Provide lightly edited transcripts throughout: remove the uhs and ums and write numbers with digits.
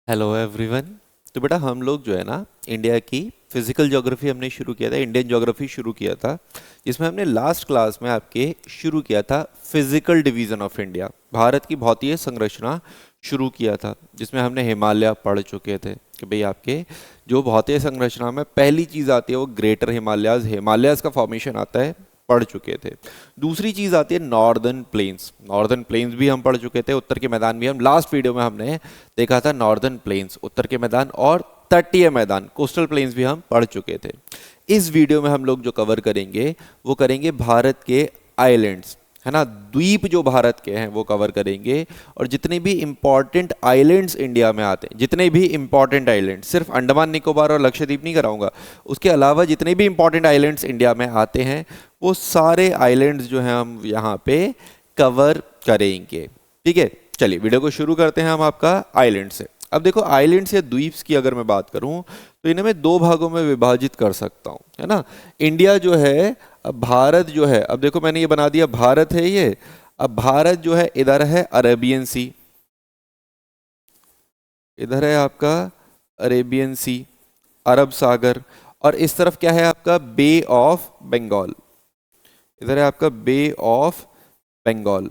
Hello everyone. तो बेटा हम लोग जो है ना इंडिया की फिजिकल ज्योग्राफी हमने शुरू किया था, इंडियन ज्योग्राफी शुरू किया था, जिसमें हमने लास्ट क्लास में आपके शुरू किया था physical division of India, Bharat की भौतीय संरचना शुरू किया था, जिसमें हमने हिमालय पढ़ चुके थे कि भाई आपके जो भौतीय संरचना में पहली चीज़ आती है वो ग्रेटर हिमालयाज, हिमालयाज का फॉर्मेशन आता है, पढ़ चुके थे। दूसरी चीज़ आती है नॉर्दर्न प्लेन्स, नॉर्दर्न प्लेन्स भी हम पढ़ चुके थे, उत्तर के मैदान भी हम लास्ट वीडियो में हमने देखा था। नॉर्दर्न प्लेन्स उत्तर के मैदान और तटीय मैदान कोस्टल प्लेन्स भी हम पढ़ चुके थे। इस वीडियो में हम लोग जो कवर करेंगे वो करेंगे भारत के आइलैंड्स, है ना, द्वीप जो भारत के हैं वो कवर करेंगे। और जितने भी इंपॉर्टेंट आइलैंड्स इंडिया में आते हैं, जितने भी इंपॉर्टेंट आइलैंड्स, सिर्फ अंडमान निकोबार और लक्षद्वीप नहीं कराऊंगा, उसके अलावा जितने भी इंपॉर्टेंट आइलैंड्स इंडिया में आते हैं वो सारे आइलैंड्स जो हैं हम यहाँ पे कवर करेंगे। ठीक है, चलिए वीडियो को शुरू करते हैं हम आपका आइलैंड से। अब देखो आइलैंड्स या द्वीप्स की अगर मैं बात करूं तो इन्हें मैं दो भागों में विभाजित कर सकता हूं, है ना। इंडिया जो है, अब भारत जो है, अब देखो मैंने ये बना दिया भारत है ये। अब भारत जो है इधर है अरेबियन सी, इधर है आपका अरेबियन सी, अरब सागर, और इस तरफ क्या है आपका बे ऑफ बंगाल, इधर है आपका बे ऑफ बंगाल,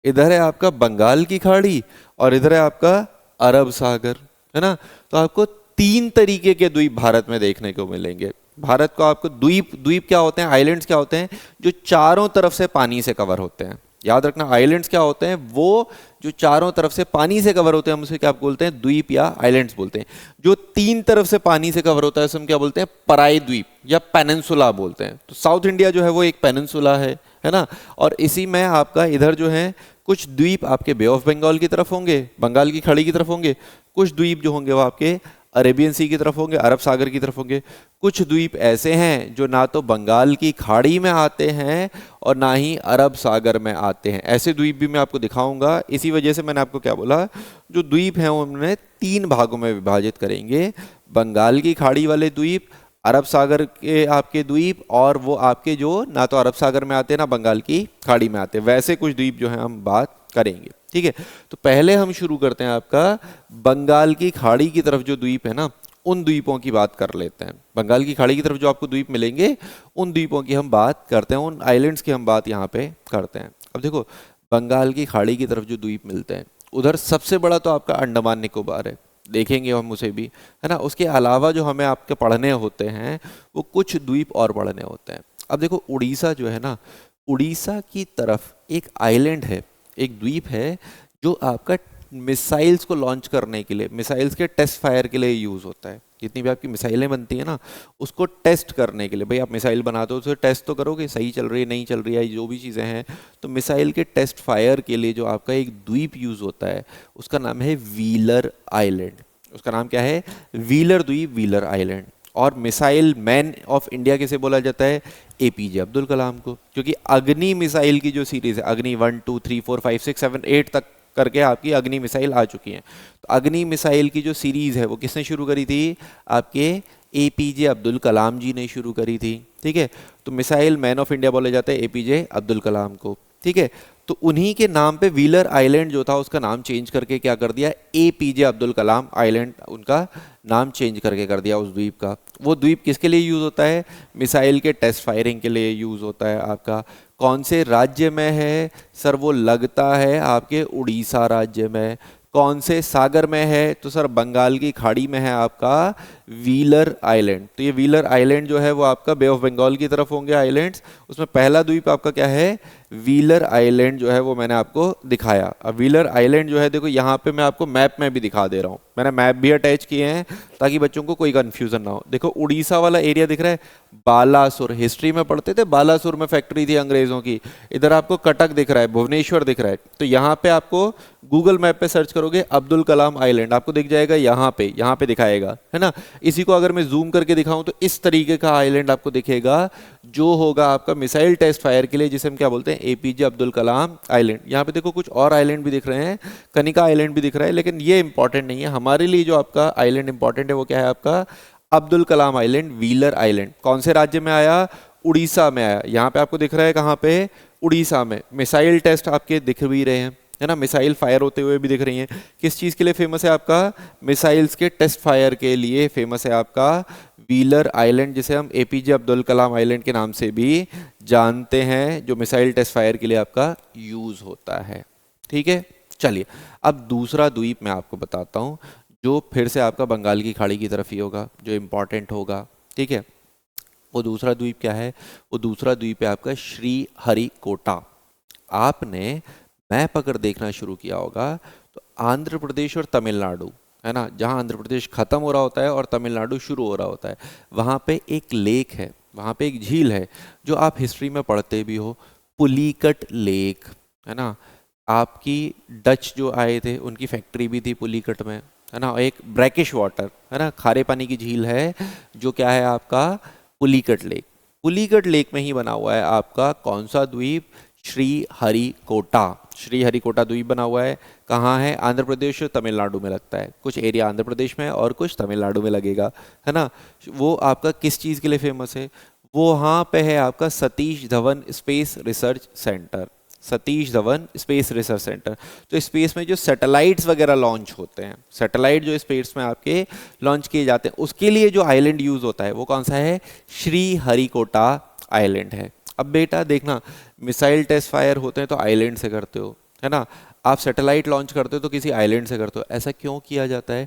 इधर है आपका बंगाल की खाड़ी, और इधर है आपका अरब सागर, है ना। तो आपको तीन तरीके के द्वीप भारत में देखने को मिलेंगे। भारत को आपको द्वीप, द्वीप क्या होते हैं, आइलैंड्स क्या होते हैं, जो चारों तरफ से पानी से कवर होते हैं। याद रखना, आइलैंड्स क्या होते हैं, वो जो चारों तरफ से पानी से कवर होते हैं, हम उसे क्या बोलते हैं, द्वीप या आइलैंड्स बोलते हैं। जो तीन तरफ से पानी से कवर होता है उसे हम क्या बोलते हैं, पराई द्वीप या पेनिनसुला बोलते हैं। तो साउथ इंडिया जो है वो एक पेनिनसुला है ना। और इसी में आपका इधर जो है कुछ द्वीप आपके बे ऑफ बंगाल की तरफ होंगे, बंगाल की खाड़ी की तरफ होंगे, कुछ द्वीप जो होंगे वो आपके अरेबियन सी की तरफ होंगे, अरब सागर की तरफ होंगे। कुछ द्वीप ऐसे हैं जो ना तो बंगाल की खाड़ी में आते हैं और ना ही अरब सागर में आते हैं। ऐसे द्वीप भी मैं आपको दिखाऊंगा। इसी वजह से मैंने आपको क्या बोला, जो द्वीप हैं उन्हें तीन भागों में विभाजित करेंगे, बंगाल की खाड़ी वाले द्वीप, अरब सागर के आपके द्वीप, और वो आपके जो ना तो अरब सागर में आते हैं ना बंगाल की खाड़ी में आते हैं, वैसे कुछ द्वीप जो हैं हम बात करेंगे। ठीक है, तो पहले हम शुरू करते हैं आपका बंगाल की खाड़ी की तरफ जो द्वीप है ना, उन द्वीपों की बात कर लेते हैं। बंगाल की खाड़ी की तरफ जो आपको द्वीप मिलेंगे उन द्वीपों की हम बात करते हैं, उन आइलैंड्स की हम बात यहाँ पे करते हैं। अब देखो बंगाल की खाड़ी की तरफ जो द्वीप मिलते हैं, उधर सबसे बड़ा तो आपका अंडमान निकोबार है, देखेंगे हम उसे भी, है ना। उसके अलावा जो हमें आपके पढ़ने होते हैं वो कुछ द्वीप और पढ़ने होते हैं। अब देखो उड़ीसा जो है ना, उड़ीसा की तरफ एक आइलैंड है, एक द्वीप है, जो आपका मिसाइल्स को लॉन्च करने के लिए, मिसाइल्स के टेस्ट फायर के लिए यूज़ होता है। जितनी भी आपकी मिसाइलें बनती हैं ना, उसको टेस्ट करने के लिए, भाई आप मिसाइल बनाते हो तो उसे टेस्ट तो करोगे, सही चल रही है नहीं चल रही है, जो भी चीज़ें हैं। तो मिसाइल के टेस्ट फायर के लिए जो आपका एक द्वीप यूज़ होता है उसका नाम है व्हीलर आइलैंड। उसका नाम क्या है, व्हीलर द्वीप, व्हीलर आइलैंड। और मिसाइल मैन ऑफ इंडिया कैसे बोला जाता है, एपीजे अब्दुल कलाम को, क्योंकि अग्नि मिसाइल की जो सीरीज है, अग्नि 1 2 3 4 5 6 7 8 तक करके आपकी अग्नि मिसाइल आ चुकी हैं। तो अग्नि मिसाइल की जो सीरीज है वो किसने शुरू करी थी, आपके एपीजे अब्दुल कलाम जी ने शुरू करी थी। ठीक है, तो मिसाइल मैन ऑफ इंडिया बोले जाते हैं एपीजे अब्दुल कलाम को। ठीक है, तो उन्हीं के नाम पे व्हीलर आइलैंड जो था उसका नाम चेंज करके क्या कर दिया, एपीजे अब्दुल कलाम आइलैंड, उनका नाम चेंज करके कर दिया उस द्वीप का। वो द्वीप किसके लिए यूज़ होता है, मिसाइल के टेस्ट फायरिंग के लिए यूज़ होता है। आपका कौन से राज्य में है सर, वो लगता है आपके उड़ीसा राज्य में। कौन से सागर में है, तो सर बंगाल की खाड़ी में है आपका व्हीलर आइलैंड। तो ये व्हीलर आइलैंड जो है वो आपका बे ऑफ बंगाल की तरफ होंगे आइलैंड्स। उसमें पहला द्वीप आपका क्या है, व्हीलर आइलैंड जो है वो मैंने आपको दिखाया। अब व्हीलर आइलैंड जो है देखो यहाँ पे मैं आपको मैप में भी दिखा दे रहा हूँ, मैंने मैप भी अटैच किए हैं ताकि बच्चों को कोई कंफ्यूजन ना हो। देखो उड़ीसा वाला एरिया दिख रहा है, बालासुर, हिस्ट्री में पढ़ते थे बालासुर में फैक्ट्री थी अंग्रेजों की। इधर आपको कटक दिख रहा है, भुवनेश्वर दिख रहा है। तो यहाँ पे आपको गूगल मैप पे सर्च करोगे अब्दुल कलाम आइलैंड, आपको दिख जाएगा, यहाँ पे दिखाएगा, है ना। इसी को अगर मैं जूम करके दिखाऊं तो इस तरीके का आइलैंड आपको दिखेगा, जो होगा आपका मिसाइल टेस्ट फायर के लिए, जिसे हम क्या बोलते हैं, एपीजे अब्दुल कलाम आइलैंड। यहाँ पे देखो कुछ और आइलैंड भी दिख रहे हैं, कनिका आइलैंड भी दिख रहा है, लेकिन ये इंपॉर्टेंट नहीं है हमारे लिए। जो आपका आइलैंड इंपॉर्टेंट है वो क्या है, आपका Abdul Kalam island, wheeler island. कौन से राज्य में आया, उड़ीसा में आया। यहाँ पे आपको दिख रहा है कहाँ पे, उड़ीसा में। मिसाइल टेस्ट आपके दिख भी रहे हैं, है ना, मिसाइल फायर होते हुए भी दिख रही हैं। किस चीज़ के लिए फेमस है आपका? मिसाइल्स के टेस्ट फायर के लिए फेमस है आपका व्हीलर आइलैंड, जिसे हम एपीजे अब्दुल कलाम आइलैंड के नाम से भी जानते हैं, जो मिसाइल टेस्ट फायर के लिए आपका यूज होता है। ठीक है, चलिए अब दूसरा द्वीप मैं आपको बताता हूँ, जो फिर से आपका बंगाल की खाड़ी की तरफ ही होगा, जो इम्पोर्टेंट होगा। ठीक है, वो दूसरा द्वीप क्या है? वो दूसरा द्वीप है आपका श्रीहरिकोटा। आपने मैप अगर देखना शुरू किया होगा तो आंध्र प्रदेश और तमिलनाडु, है ना, जहाँ आंध्र प्रदेश खत्म हो रहा होता है और तमिलनाडु शुरू हो रहा होता है, वहाँ पे एक लेक है, वहाँ पे एक झील है, जो आप हिस्ट्री में पढ़ते भी हो, पुलिकट लेक, है ना। आपकी डच जो आए थे उनकी फैक्ट्री भी थी पुलिकट में, है ना। एक ब्रैकिश वाटर, है ना, खारे पानी की झील है, जो क्या है आपका पुलिकट लेक। पुलिकट लेक में ही बना हुआ है आपका कौन सा द्वीप? श्रीहरिकोटा। श्रीहरिकोटा द्वीप बना हुआ है, कहाँ है? आंध्र प्रदेश और तमिलनाडु में लगता है, कुछ एरिया आंध्र प्रदेश में और कुछ तमिलनाडु में लगेगा, है ना। वो आपका किस चीज़ के लिए फेमस है? वो वहाँ पे है आपका Satish Dhawan space research centre. Satish Dhawan space research centre. तो स्पेस में जो सैटेलाइट्स वगैरह लॉन्च होते हैं, सैटेलाइट जो स्पेस में आपके लॉन्च किए जाते हैं, उसके लिए जो आइलैंड यूज होता है वो कौन सा है? श्रीहरिकोटा आइलैंड है। अब बेटा देखना, मिसाइल टेस्ट फायर होते हैं तो आइलैंड से करते हो, है ना। आप सैटेलाइट लॉन्च करते हो तो किसी आइलैंड से करते हो। ऐसा क्यों किया जाता है?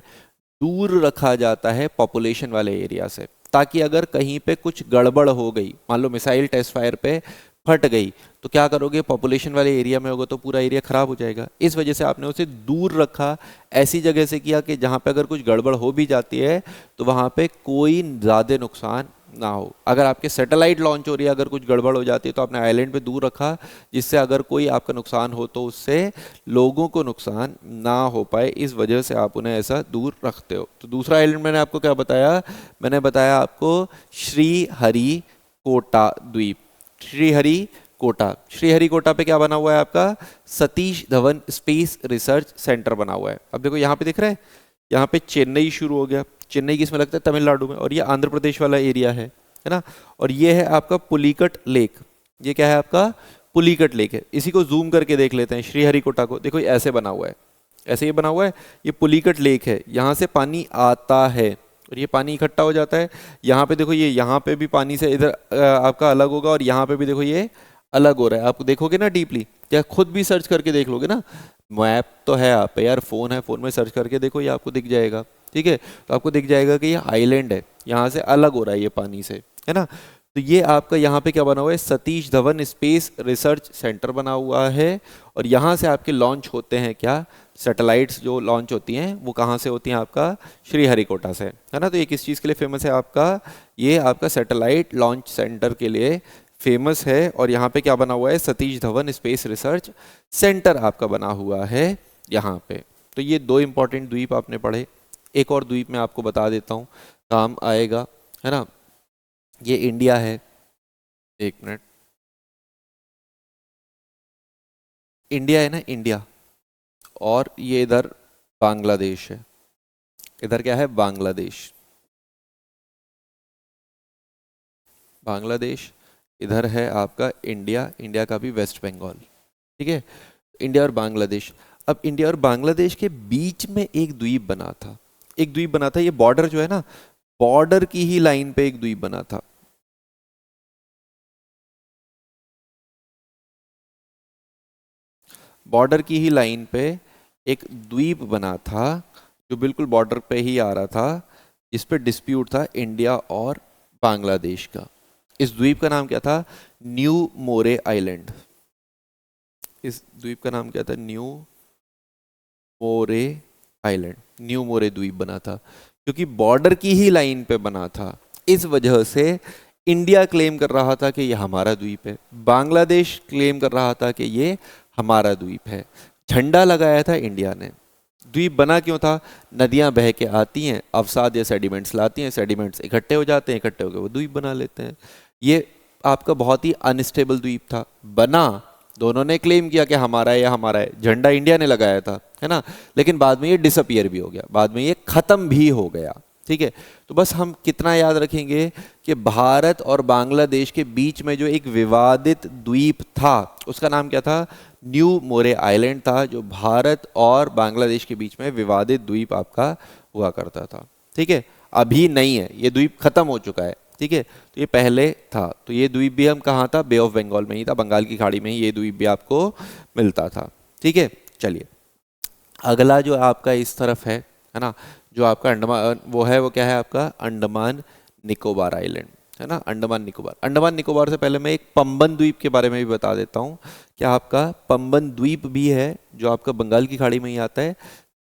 दूर रखा जाता है पॉपुलेशन वाले एरिया से, ताकि अगर कहीं पे कुछ गड़बड़ हो गई, मान लो मिसाइल टेस्ट फायर पे फट गई, तो क्या करोगे? पॉपुलेशन वाले एरिया में होगा तो पूरा एरिया खराब हो जाएगा। इस वजह से आपने उसे दूर रखा, ऐसी जगह से किया कि जहाँ पे अगर कुछ गड़बड़ हो भी जाती है तो वहाँ पे कोई ज़्यादा नुकसान ना हो। अगर आपके सैटेलाइट लॉन्च हो रही है, अगर कुछ गड़बड़ हो जाती है तो आपने आइलैंड पे दूर रखा, जिससे अगर कोई आपका नुकसान हो तो उससे लोगों को नुकसान ना हो पाए, इस वजह से आप उन्हें ऐसा दूर रखते हो। तो दूसरा आइलैंड मैंने आपको क्या बताया? मैंने बताया आपको श्रीहरिकोटा द्वीप। श्रीहरिकोटा, श्रीहरिकोटा पे क्या बना हुआ है आपका? Satish Dhawan space research centre बना हुआ है। अब देखो यहाँ पे दिख रहा है, यहाँ पे चेन्नई शुरू हो गया। चेन्नई किस में लगता है? तमिलनाडु में। और ये आंध्र प्रदेश वाला एरिया है ना। और ये है आपका पुलिकट लेक। ये क्या है आपका? पुलिकट लेक है। इसी को जूम करके देख लेते हैं, श्रीहरिकोटा को। देखो ऐसे बना हुआ है, ऐसे ये बना हुआ है, ये पुलिकट लेक है। यहाँ से पानी आता है और ये पानी इकट्ठा हो जाता है। यहाँ पे देखो, ये यहाँ पे भी पानी से इधर आपका अलग होगा, और यहाँ पे भी देखो ये अलग हो रहा है। आप देखोगे ना डीपली, या खुद भी सर्च करके देख लोगे ना, मैप तो है आप पे यार, फोन है, फोन में सर्च करके देखो, ये आपको दिख जाएगा। ठीक है, तो आपको दिख जाएगा कि ये आइलैंड है, यहाँ से अलग हो रहा है ये पानी से, है ना। तो ये आपका यहाँ पे क्या बना हुआ है? Satish Dhawan space research centre बना हुआ है। और यहाँ से आपके लॉन्च होते हैं क्या? सैटेलाइट्स जो लॉन्च होती हैं वो कहाँ से होती हैं? आपका श्रीहरिकोटा से, है ना। तो ये किस चीज़ के लिए फेमस है आपका? ये आपका सैटेलाइट लॉन्च सेंटर के लिए फेमस है। और यहाँ पे क्या बना हुआ है? Satish Dhawan space research centre आपका बना हुआ है यहाँ पे। तो ये दो इंपॉर्टेंट द्वीप आपने पढ़े। एक और द्वीप मैं आपको बता देता हूँ, काम आएगा, है ना। ये इंडिया है, एक मिनट, इंडिया है ना, इंडिया। और ये इधर बांग्लादेश है। इधर क्या है? बांग्लादेश। बांग्लादेश, इधर है आपका इंडिया, इंडिया का भी वेस्ट बंगाल। ठीक है, इंडिया और बांग्लादेश। अब इंडिया और बांग्लादेश के बीच में एक द्वीप बना था, एक द्वीप बना था। ये बॉर्डर जो है ना, बॉर्डर की ही लाइन पे एक द्वीप बना था। बॉर्डर की ही लाइन पे एक द्वीप बना था, जो बिल्कुल बॉर्डर पे ही आ रहा था, जिस पे डिस्प्यूट था इंडिया और बांग्लादेश का। इस द्वीप का नाम क्या था? न्यू मोरे आइलैंड। इस द्वीप का नाम क्या था? न्यू मोरे आइलैंड। न्यू मोरे द्वीप बना था क्योंकि बॉर्डर की ही लाइन पे बना था। इस वजह से इंडिया क्लेम कर रहा था कि ये हमारा द्वीप है, बांग्लादेश क्लेम कर रहा था कि ये हमारा द्वीप है। झंडा लगाया था इंडिया ने। द्वीप बना क्यों था? नदियां बह के आती हैं, अवसाद या सेडिमेंट्स लाती हैं, सेडिमेंट्स इकट्ठे हो जाते हैं, इकट्ठे होकर वो द्वीप बना लेते हैं। ये आपका बहुत ही अनस्टेबल द्वीप था। बना, दोनों ने क्लेम किया कि हमारा है या हमारा है, झंडा इंडिया ने लगाया था, है ना। लेकिन बाद में ये डिसअपियर भी हो गया, बाद में ये खत्म भी हो गया। ठीक है। तो बस हम कितना याद रखेंगे कि भारत और बांग्लादेश के बीच में जो एक विवादित द्वीप था उसका नाम क्या था, न्यू मोरे आइलैंड था, जो भारत और बांग्लादेश के बीच में विवादित द्वीप आपका हुआ करता था। ठीक है, अभी नहीं है, ये द्वीप खत्म हो चुका है। ठीक है, तो ये पहले था। तो ये द्वीप भी हम कहाँ था, बे ऑफ बंगाल में ही था, बंगाल की खाड़ी में ही ये द्वीप भी आपको मिलता था। ठीक है, चलिए अगला जो आपका इस तरफ है ना, जो आपका अंडमान वो है, वो क्या है आपका अंडमान निकोबार आइलैंड, है ना, अंडमान निकोबार। अंडमान निकोबार से पहले मैं एक पंबन द्वीप के बारे में भी बता देता हूँ। क्या आपका पंबन द्वीप भी है जो आपका बंगाल की खाड़ी में ही आता है।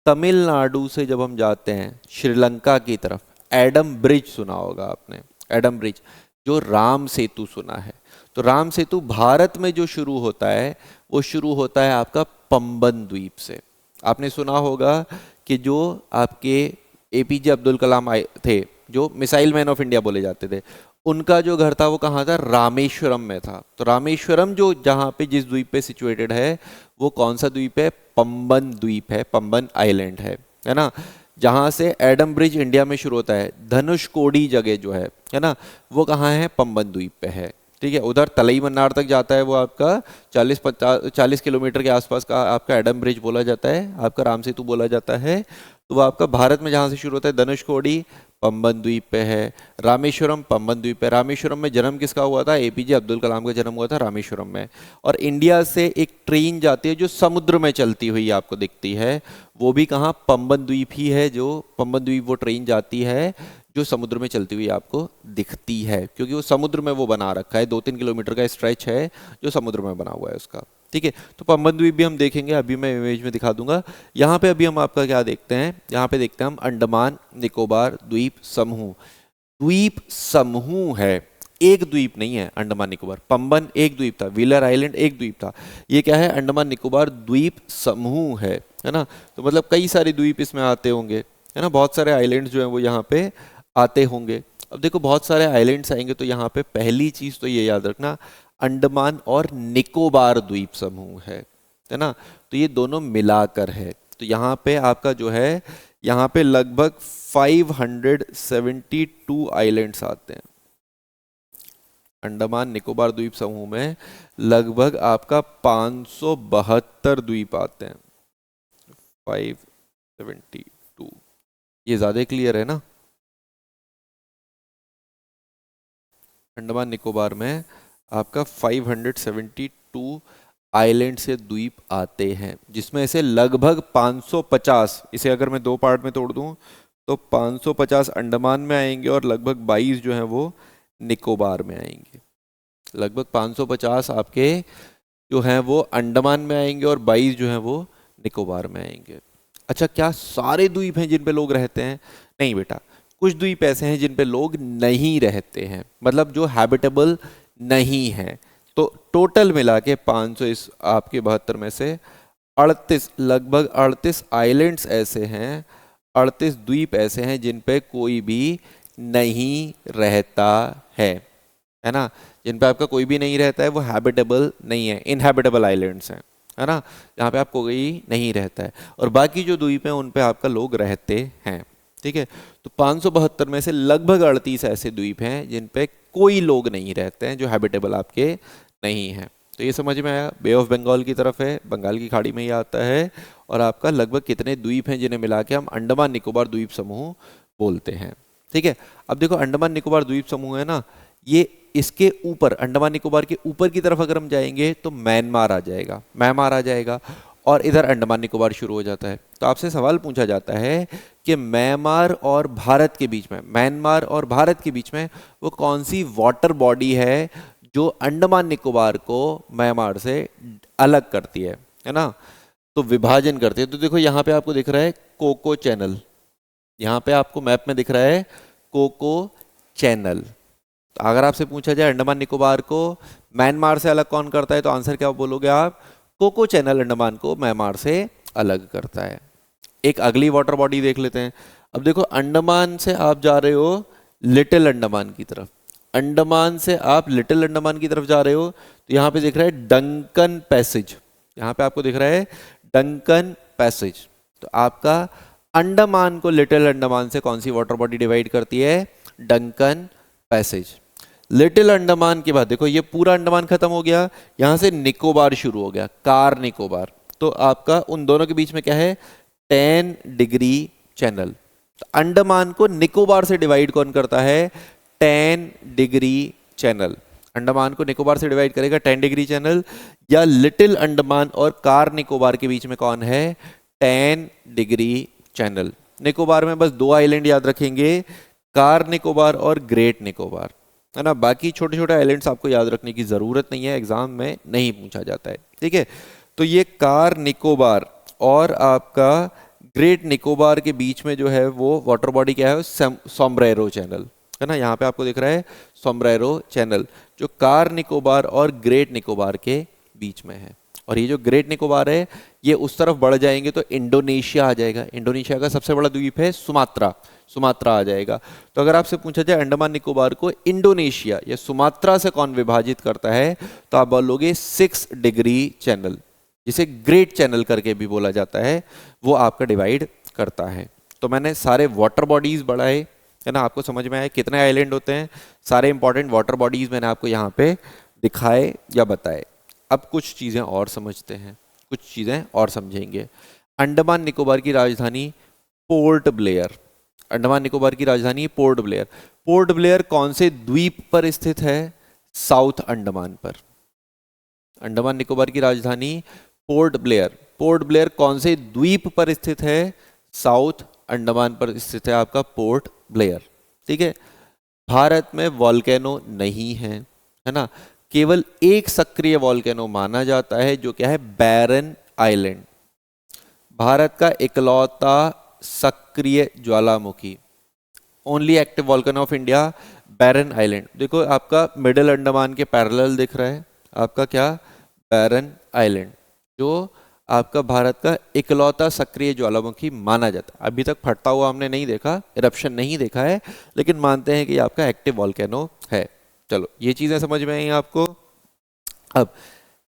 तमिलनाडु से जब हम जाते हैं श्रीलंका की तरफ, एडम ब्रिज सुना होगा आपने, एडम ब्रिज, जो राम सेतु सुना है। तो राम सेतु भारत में जो शुरू होता है वो शुरू होता है आपका पंबन द्वीप से। आपने सुना होगा कि जो आपके एपीजे अब्दुल कलाम आए थे, जो मिसाइल मैन ऑफ इंडिया बोले जाते थे, उनका जो घर था वो कहाँ था, रामेश्वरम में था। तो रामेश्वरम जो जहाँ पे जिस द्वीप पे सिचुएटेड है वो कौन सा द्वीप है, पंबन द्वीप है, पंबन आइलैंड है ना। जहाँ से एडम ब्रिज इंडिया में शुरू होता है, धनुषकोडी जगह जो है ना, वो कहाँ है, पंबन द्वीप पे है। ठीक है, उधर तलई मन्नार तक जाता है वो आपका 40 किलोमीटर के आसपास का आपका एडम ब्रिज बोला जाता है, आपका राम सेतु बोला जाता है। तो वो आपका भारत में जहाँ से शुरू होता है धनुषकोडी पंबन द्वीप पे है, रामेश्वरम पंबन द्वीप पे। रामेश्वरम में जन्म किसका हुआ था, एपीजे अब्दुल कलाम का जन्म हुआ था रामेश्वरम में। और इंडिया से एक ट्रेन जाती है जो समुद्र में चलती हुई आपको दिखती है, वो भी कहाँ, पंबन द्वीप ही है। जो पंबन द्वीप वो ट्रेन जाती है जो समुद्र में चलती हुई आपको दिखती है, क्योंकि वो समुद्र में वो बना रखा है, 2-3 किलोमीटर का स्ट्रेच है जो समुद्र में बना हुआ है उसका। ठीक है, तो पंबन द्वीप भी हम देखेंगे, अभी मैं इमेज में दिखा दूंगा। यहाँ पे अभी हम आपका क्या देखते हैं, यहाँ पे देखते हैं हम अंडमान निकोबार द्वीप समूह। द्वीप समूह है, एक द्वीप नहीं है अंडमान निकोबार। पंबन एक द्वीप था, व्हीलर आइलैंड एक द्वीप था, ये क्या है, अंडमान निकोबार द्वीप समूह है ना। तो मतलब कई सारे द्वीप इसमें आते होंगे, है ना, बहुत सारे आइलैंड्स जो हैं वो यहाँ पे आते होंगे। अब देखो बहुत सारे आइलैंड्स आएंगे तो यहाँ पे पहली चीज तो ये याद रखना, अंडमान और निकोबार द्वीप समूह है ना। तो ये दोनों मिलाकर है। तो यहाँ पे आपका जो है, यहाँ पे लगभग 572 आइलैंड्स आते हैं। अंडमान निकोबार द्वीप समूह में लगभग आपका 572 द्वीप आते हैं, 572। ये ज्यादा क्लियर है ना। अंडमान निकोबार में आपका 572 आइलैंड से द्वीप आते हैं, जिसमें से लगभग 550, इसे अगर मैं दो पार्ट में तोड़ दूं तो 550 अंडमान में आएंगे और लगभग 22 जो हैं वो निकोबार में आएंगे। लगभग 550 आपके जो हैं वो अंडमान में आएंगे और 22 जो हैं वो निकोबार में आएंगे। अच्छा, क्या सारे द्वीप हैं जिन पे लोग रहते हैं? नहीं बेटा, कुछ द्वीप ऐसे हैं जिन पे लोग नहीं रहते हैं, मतलब जो हैबिटेबल नहीं है। तो टोटल मिला के 500 इस आपके 72 में से 38, लगभग 38 आइलैंड्स ऐसे हैं, 38 द्वीप ऐसे हैं जिन पे कोई भी नहीं रहता है ना, जिन पे आपका कोई भी नहीं रहता है, वो हैबिटेबल नहीं है, इनहैबिटेबल आइलैंड्स हैं, है ना, जहाँ पे आप कोई नहीं रहता है। और बाकी जो द्वीप हैं उन पे आपका लोग रहते हैं। ठीक है, तो 572 में से लगभग 38 ऐसे द्वीप हैं जिन पे कोई लोग नहीं रहते हैं, जो हैबिटेबल आपके नहीं है। तो ये समझ में आया, बे ऑफ बंगाल की तरफ है, बंगाल की खाड़ी में ही आता है। और आपका लगभग कितने द्वीप हैं जिन्हें मिला के हम अंडमान निकोबार द्वीप समूह बोलते हैं। ठीक है, अब देखो अंडमान निकोबार द्वीप समूह है ना, ये इसके ऊपर, अंडमान निकोबार के ऊपर की तरफ अगर हम जाएंगे तो म्यांमार आ जाएगा, म्यांमार आ जाएगा, और इधर अंडमान निकोबार शुरू हो जाता है। तो आपसे सवाल पूछा जाता है कि म्यांमार और भारत के बीच में, म्यांमार और भारत के बीच में वो कौन सी वाटर बॉडी है जो अंडमान निकोबार को म्यांमार से अलग करती है ना, तो विभाजन करती है। तो देखो यहाँ पे आपको दिख रहा है कोको चैनल, यहाँ पे आपको मैप में दिख रहा है कोको चैनल। तो अगर आपसे पूछा जाए अंडमान निकोबार को म्यांमार से अलग कौन करता है, तो आंसर क्या बोलोगे आप, कोको चैनल अंडमान को म्यांमार से अलग करता है। एक अगली वाटर बॉडी देख लेते हैं। अब देखो अंडमान से आप जा रहे हो लिटिल अंडमान की तरफ, अंडमान से आप लिटिल अंडमान की तरफ जा रहे हो, तो यहाँ पे दिख रहा है डंकन पैसेज, यहाँ पे आपको दिख रहा है डंकन पैसेज। तो आपका अंडमान को लिटिल अंडमान से कौन सी वाटर बॉडी डिवाइड करती है? Duncan passage. लिटिल अंडमान के बाद देखो ये पूरा अंडमान खत्म हो गया, यहां से निकोबार शुरू हो गया, कार निकोबार। तो आपका उन दोनों के बीच में क्या है? 10 डिग्री चैनल। तो अंडमान को निकोबार से डिवाइड कौन करता है? 10 डिग्री चैनल। अंडमान को निकोबार से डिवाइड करेगा 10 डिग्री चैनल। या लिटिल अंडमान और कार निकोबार के बीच में कौन है? 10 डिग्री चैनल। निकोबार में बस 2 आइलैंड याद रखेंगे, कार निकोबार और ग्रेट निकोबार, है ना। बाकी छोटे छोटे आइलैंड्स आपको याद रखने की जरूरत नहीं है, एग्जाम में नहीं पूछा जाता है, ठीक है। तो ये कार निकोबार और आपका ग्रेट निकोबार के बीच में जो है वो वाटर बॉडी क्या है? सोम्ब्रेरो चैनल, है ना। यहाँ पे आपको दिख रहा है सोम्ब्रेरो चैनल, जो कार निकोबार और ग्रेट निकोबार के बीच में है। और ये जो ग्रेट निकोबार है ये उस तरफ बढ़ जाएंगे तो इंडोनेशिया आ जाएगा। इंडोनेशिया का सबसे बड़ा द्वीप है सुमात्रा, सुमात्रा आ जाएगा। तो अगर आपसे पूछा जाए अंडमान निकोबार को इंडोनेशिया या सुमात्रा से कौन विभाजित करता है, तो आप बोलोगे 6 डिग्री चैनल, जिसे ग्रेट चैनल करके भी बोला जाता है, वो आपका डिवाइड करता है। तो मैंने सारे वाटर बॉडीज बढ़ाए, है ना। आपको समझ में आया कितने आइलैंड होते हैं, सारे इंपॉर्टेंट वाटर बॉडीज मैंने आपको यहाँ पे दिखाए या बताए। अब कुछ चीजें और समझते हैं, कुछ चीजें और समझेंगे। अंडमान निकोबार की राजधानी पोर्ट ब्लेयर, अंडमान निकोबार की राजधानी पोर्ट ब्लेयर। पोर्ट ब्लेयर कौन से द्वीप पर स्थित है? साउथ अंडमान पर। अंडमान निकोबार की राजधानी पोर्ट ब्लेयर। पोर्ट ब्लेयर कौन से द्वीप पर स्थित है? साउथ अंडमान पर स्थित है आपका पोर्ट ब्लेयर, ठीक है। भारत में वॉल्केनो नहीं है ना। केवल एक सक्रिय वॉल्केनो माना जाता है, जो क्या है? बैरन आइलैंड। भारत का इकलौता सक्रिय ज्वालामुखी, only active volcano of India, Barren Island. देखो आपका मिडिल अंडमान के पैरेलल दिख रहा है आपका क्या? बैरन आइलैंड, जो आपका भारत का इकलौता सक्रिय ज्वालामुखी माना जाता है। अभी तक फटता हुआ हमने नहीं देखा, इरप्शन नहीं देखा है, लेकिन मानते हैं कि आपका एक्टिव वॉल्केनो है। चलो ये चीजें समझ में आई आपको। अब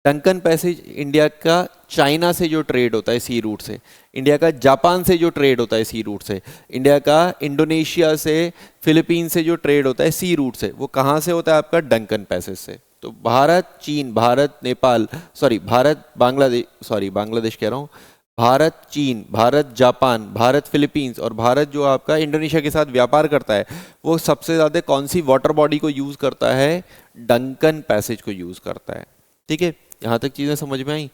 डंकन पैसेज इंडिया का चाइना से जो ट्रेड होता है सी रूट से, इंडिया का जापान से जो ट्रेड होता है सी रूट से, इंडिया का इंडोनेशिया से, फिलीपीन से जो ट्रेड होता है सी रूट से, वो कहाँ से होता है? आपका डंकन पैसेज से। तो भारत चीन, भारत नेपाल, सॉरी भारत बांग्लादेश, सॉरी बांग्लादेश कह रहा हूँ, भारत चीन, भारत जापान, भारत फिलीपींस और भारत जो आपका इंडोनेशिया के साथ व्यापार करता है, वो सबसे ज़्यादा कौन सी वाटर बॉडी को यूज़ करता है? डंकन पैसेज को यूज़ करता है, ठीक है। यहाँ तक चीज़ें समझ में आई।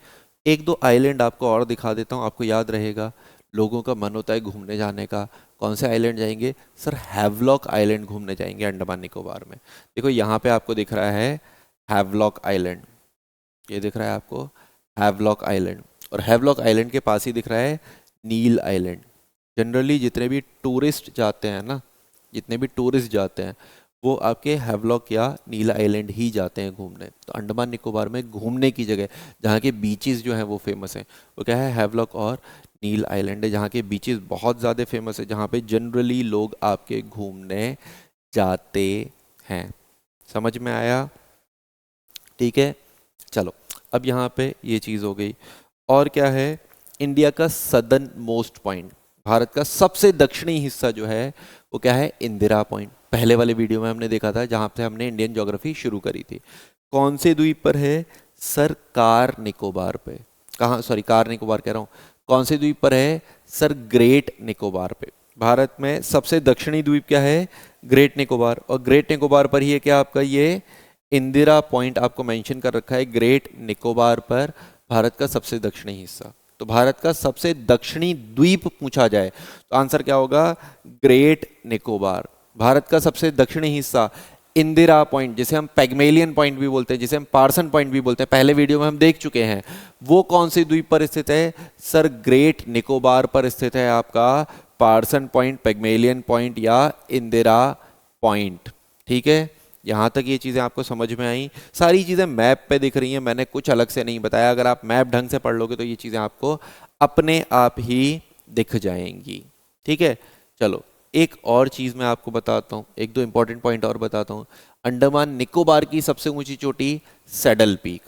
एक दो आइलैंड आपको और दिखा देता हूँ, आपको याद रहेगा। लोगों का मन होता है घूमने जाने का, कौन से आइलैंड जाएंगे? सर हैवलॉक आइलैंड घूमने जाएंगे अंडमान निकोबार में। देखो यहाँ पे आपको दिख रहा है हैवलॉक आइलैंड, ये दिख रहा है आपको हैवलॉक आइलैंड, और हैवलॉक आइलैंड के पास ही दिख रहा है नील आइलैंड। जनरली जितने भी टूरिस्ट जाते हैं ना, जितने भी टूरिस्ट जाते हैं वो आपके हैवलॉक या नील आइलैंड ही जाते हैं घूमने। तो अंडमान निकोबार में घूमने की जगह जहाँ के बीचेस जो हैं वो फेमस हैं, वो क्या है? हैवलॉक और नील आइलैंड है, जहाँ के बीचेस बहुत ज़्यादा फेमस है, जहाँ पे जनरली लोग आपके घूमने जाते हैं। समझ में आया? ठीक है, चलो अब यहाँ पे ये चीज़ हो गई। और क्या है? इंडिया का सदर्न मोस्ट पॉइंट, भारत का सबसे दक्षिणी हिस्सा जो है वो क्या है? इंदिरा पॉइंट। पहले वाले वीडियो में हमने देखा था, जहाँ से हमने इंडियन ज्योग्राफी शुरू करी थी। कौन से द्वीप पर है? सर कार निकोबार पे। कहाँ, सॉरी कार निकोबार कह रहा हूँ, कौन से द्वीप पर है? सर ग्रेट निकोबार पे। भारत में सबसे दक्षिणी द्वीप क्या है? ग्रेट निकोबार। और ग्रेट निकोबार पर ही है क्या आपका ये इंदिरा पॉइंट, आपको मेंशन कर रखा है ग्रेट निकोबार पर भारत का सबसे दक्षिणी हिस्सा। तो भारत का सबसे दक्षिणी द्वीप पूछा जाए तो आंसर क्या होगा? ग्रेट निकोबार। भारत का सबसे दक्षिणी हिस्सा इंदिरा पॉइंट, जिसे हम पैगमेलियन पॉइंट भी बोलते हैं, जिसे हम पार्सन पॉइंट भी बोलते हैं, पहले वीडियो में हम देख चुके हैं। वो कौन से द्वीप पर स्थित है? सर ग्रेट निकोबार पर स्थित है आपका पार्सन पॉइंट, पैगमेलियन पॉइंट या इंदिरा पॉइंट। ठीक है, यहाँ तक ये चीज़ें आपको समझ में आई। सारी चीज़ें मैप पे दिख रही हैं, मैंने कुछ अलग से नहीं बताया। अगर आप मैप ढंग से पढ़ लोगे तो ये चीज़ें आपको अपने आप ही दिख जाएंगी। ठीक है, चलो एक और चीज़ मैं आपको बताता हूँ, एक दो इंपॉर्टेंट पॉइंट और बताता हूँ। अंडमान निकोबार की सबसे ऊंची चोटी सैडल पीक।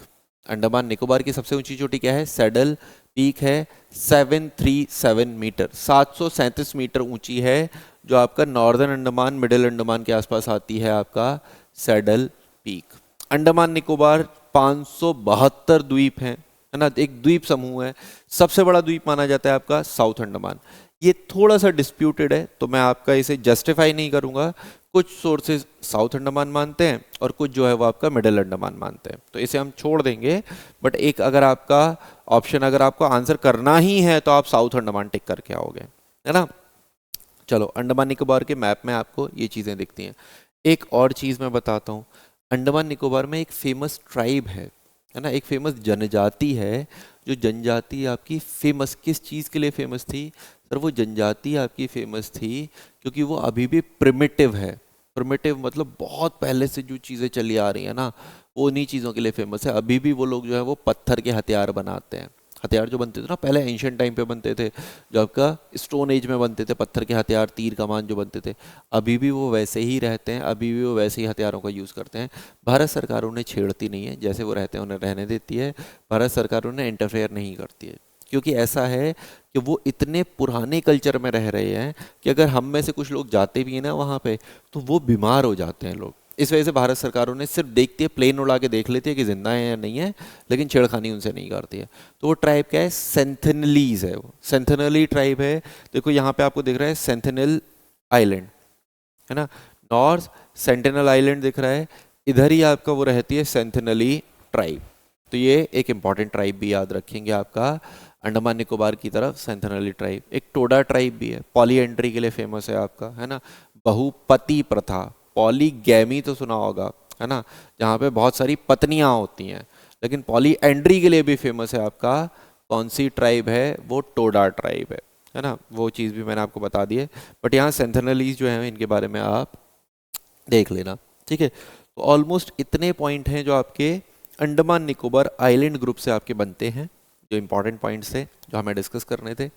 अंडमान निकोबार की सबसे ऊंची चोटी क्या है? सैडल पीक है 737 मीटर, 737 मीटर ऊंची है, जो आपका नॉर्दर्न अंडमान मिडिल अंडमान के आसपास आती है आपका सैडल पीक। अंडमान निकोबार 572 द्वीप हैं, है ना, एक द्वीप समूह है। सबसे बड़ा द्वीप माना जाता है आपका साउथ अंडमान। ये थोड़ा सा डिस्प्यूटेड है, तो मैं आपका इसे जस्टिफाई नहीं करूंगा। कुछ सोर्सेज साउथ अंडमान मानते हैं और कुछ जो है वो आपका मिडिल अंडमान मानते हैं, तो इसे हम छोड़ देंगे। बट एक अगर आपका ऑप्शन, अगर आपको आंसर करना ही है तो आप साउथ अंडमान टिक करके आओगे, है ना। चलो, अंडमान निकोबार के मैप में आपको ये चीज़ें दिखती हैं। एक और चीज़ मैं बताता हूँ, अंडमान निकोबार में एक फेमस ट्राइब है ना, एक फेमस जनजाति है। जो जनजाति आपकी फेमस किस चीज़ के लिए फेमस थी सर? वो जनजाति आपकी फेमस थी क्योंकि वो अभी भी प्रिमिटिव है। प्रिमिटिव मतलब बहुत पहले से जो चीज़ें चली आ रही है ना, वो उन्हीं चीज़ों के लिए फेमस है। अभी भी वो लोग जो है वो पत्थर के हथियार बनाते हैं। हथियार जो बनते थे ना पहले एंशियंट टाइम पे बनते थे, जो आपका स्टोन एज में बनते थे, पत्थर के हथियार, तीर कमान जो बनते थे, अभी भी वो वैसे ही रहते हैं, अभी भी वो वैसे ही हथियारों का यूज़ करते हैं। भारत सरकार उन्हें छेड़ती नहीं है, जैसे वो रहते हैं उन्हें रहने देती है। भारत सरकार उन्हें इंटरफेयर नहीं करती है, क्योंकि ऐसा है कि वो इतने पुराने कल्चर में रह रहे हैं कि अगर हम में से कुछ लोग जाते भी हैं ना वहाँ पे, तो वो बीमार हो जाते हैं लोग। इस वजह से भारत सरकार उन्हें सिर्फ देखती है, प्लेन उड़ा के देख लेती है कि जिंदा है या नहीं है, लेकिन छेड़खानी उनसे नहीं करती है। तो वो ट्राइब क्या है? सेंथिनलीज है, वो सेंथिनली ट्राइब है। देखो यहाँ पे आपको दिख रहा है सेंथिनल आइलैंड, है ना, नॉर्थ सेंटिनल आइलैंड दिख रहा है, इधर ही आपका वो रहती है सेंथिनली ट्राइब। तो ये एक इंपॉर्टेंट ट्राइब भी याद रखेंगे आपका अंडमान निकोबार की तरफ, सेंथिनली ट्राइब। एक टोडा ट्राइब भी है, पॉलीएंड्री के लिए फेमस है आपका, है ना, बहुपति प्रथा, पॉलीगैमी तो सुना होगा, है ना, जहाँ पे बहुत सारी पत्नियां होती हैं, लेकिन पॉलीएंड्री के लिए भी फेमस है आपका कौन सी ट्राइब है? वो टोडा ट्राइब है ना। वो चीज़ भी मैंने आपको बता दी है, बट यहाँ सेंथिनलीज जो है इनके बारे में आप देख लेना, ठीक है। तो ऑलमोस्ट इतने पॉइंट हैं जो आपके अंडमान निकोबार आइलैंड ग्रुप से आपके बनते हैं, जो इंपॉर्टेंट पॉइंट्स थे जो हमें डिस्कस करने थे।